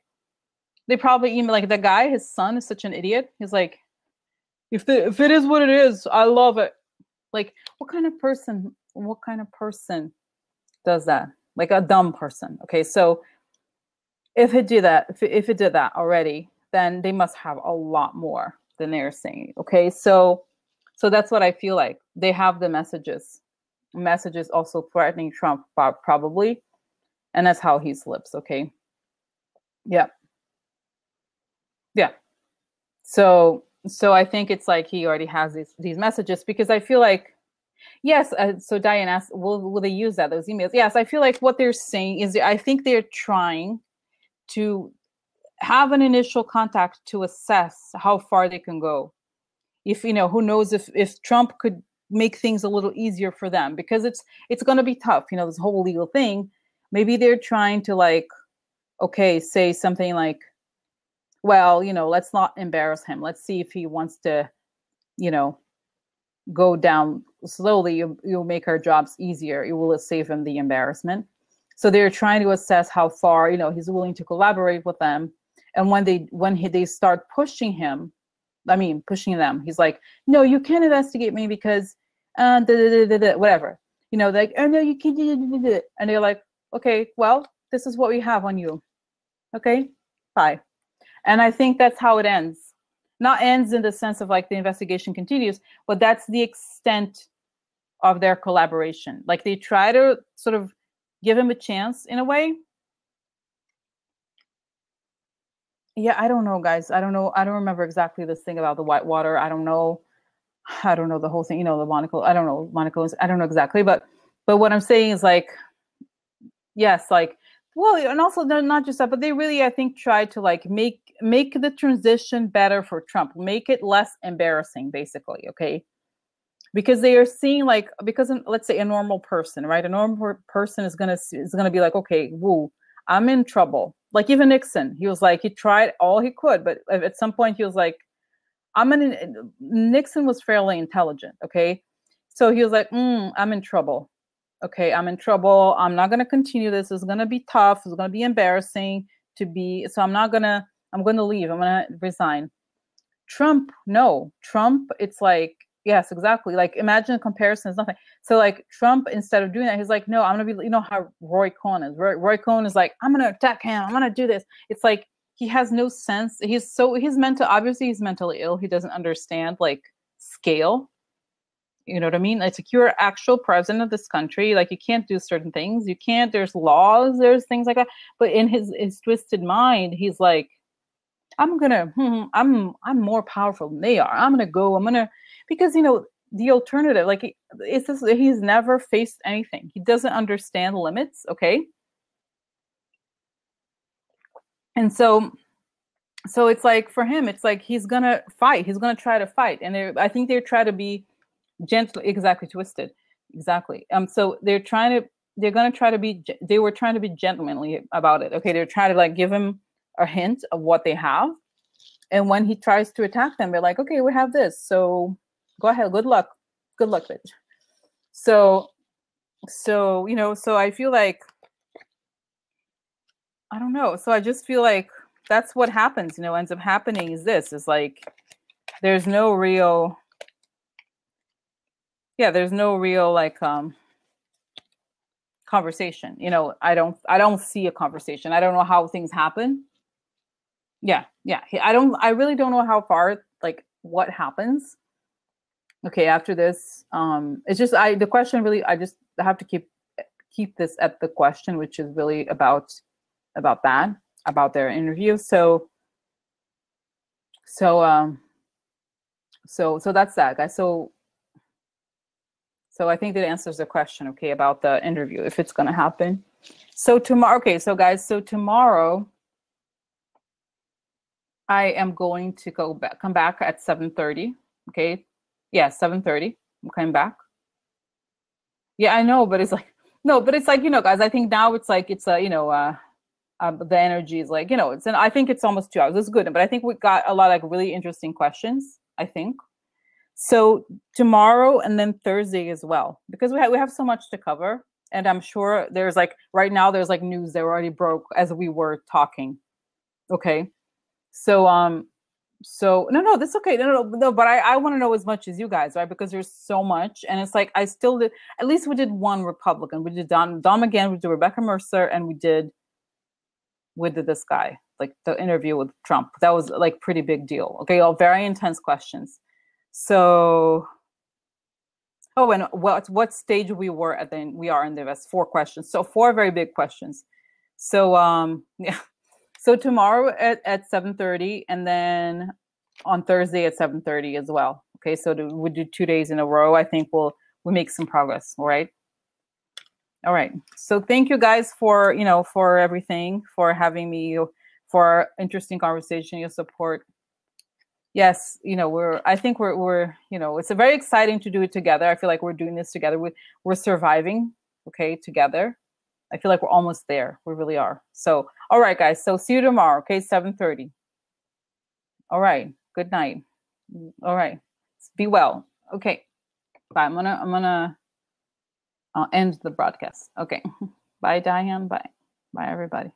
They probably email, like the guy, his son is such an idiot. He's like, if it is what it is, I love it. Like, what kind of person does that? Like a dumb person. Okay. So if it did that already, then they must have a lot more than they're saying. Okay, so that's what I feel like. They have the messages also threatening Trump, probably, And that's how he slips. Okay. Yeah. Yeah. So I think it's like he already has these messages, because I feel like, yes. So Diane asked, will they use those emails? Yes. I feel like what they're saying is, I think they're trying to have an initial contact to assess how far they can go. If, who knows, if Trump could make things a little easier for them, because it's going to be tough, this whole legal thing. Maybe they're trying to, like, okay, say something like, well, let's not embarrass him. Let's see if he wants to, go down slowly. You'll make our jobs easier. It will save him the embarrassment. So they're trying to assess how far, he's willing to collaborate with them. And when they start pushing him, pushing them, he's like, no, you can't investigate me because whatever. Like, oh no, you can't. And they're like, okay, well, this is what we have on you. Okay, bye. And I think that's how it ends. Not ends in the sense of like the investigation continues, but that's the extent of their collaboration. Like, they try to sort of give him a chance in a way. Yeah, I don't know, guys. I don't know. I don't remember exactly this thing about the Whitewater. I don't know the whole thing, the Monaco. I don't know Monaco. I don't know exactly, but what I'm saying is, like, yes, like, well, and also they're not just that, but they really, I think, try to like make the transition better for Trump, make it less embarrassing, basically. Okay. Because they are seeing, like, because let's say a normal person, right? A normal person is gonna be like, okay, woo, I'm in trouble. Like, even Nixon, he was like, he tried all he could, but at some point he was like, Nixon was fairly intelligent, okay? So he was like, I'm in trouble. Okay, I'm in trouble. I'm not gonna continue this. It's gonna be tough. It's gonna be embarrassing so I'm gonna leave. I'm gonna resign. Trump, no. Trump, it's like, yes, exactly. Like, imagine a comparison is nothing. So like, Trump, instead of doing that, he's like, no, I'm gonna be, how Roy Cohn is. Roy Cohn is like, I'm gonna attack him. I'm gonna do this. It's like, he has no sense. Obviously he's mentally ill. He doesn't understand like scale. You know what I mean? It's like, you're actual president of this country. Like, you can't do certain things. You can't, there's laws, there's things like that. But in his twisted mind, he's like, I'm more powerful than they are. Because, the alternative, like, it's just, he's never faced anything. He doesn't understand limits. Okay. And so it's like, for him, it's like, he's going to fight. He's going to try to fight. And I think they try to be gentle, exactly, twisted. Exactly. So they were trying to be gentlemanly about it. Okay. They're trying to like give him a hint of what they have. And when he tries to attack them, they're like, okay, we have this. So go ahead. Good luck, bitch. So I feel like, I don't know. So I just feel like that's what happens, ends up happening is this, is like, there's no real like conversation. I don't see a conversation. I don't know how things happen. Yeah. I really don't know how far, like, what happens. Okay, after this, it's just the question really, I just have to keep this at the question, which is really about that, about their interview. So that's that, guys. So I think that answers the question, okay, about the interview, if it's going to happen. So tomorrow, okay, so guys, tomorrow I am going to come back at 7:30. Okay, yeah, 7:30. I'm coming back. Yeah, I know, but it's like, no, but it's like, guys, I think now it's like, it's the energy is like, I think it's almost 2 hours. It's good, but I think we got a lot of like really interesting questions, I think. So tomorrow and then Thursday as well, because we have so much to cover, and I'm sure there's like, right now there's like news that already broke as we were talking. Okay, so no, that's okay. No, but I want to know as much as you guys, right? Because there's so much, and it's like, I still did. At least we did one Republican. We did Don McGahn. We did Rebekkah Mercer, and we did this guy, like the interview with Trump. That was like pretty big deal. Okay, all very intense questions. So, and what stage we are in the West? 4 questions. So 4 very big questions. So yeah. So tomorrow at 7:30, and then on Thursday at 7:30 as well. Okay, so we do 2 days in a row. I think we'll make some progress. All right. All right. So thank you guys for for everything, for having me, for our interesting conversation, your support. Yes, I think we're it's a very exciting to do it together. I feel like we're doing this together. We're surviving, okay, together. I feel like we're almost there. We really are. So, all right, guys. So see you tomorrow, okay, 7:30. All right. Good night. All right. Be well. Okay. Bye. I'm gonna end the broadcast. Okay. Bye, Diane. Bye. Bye, everybody.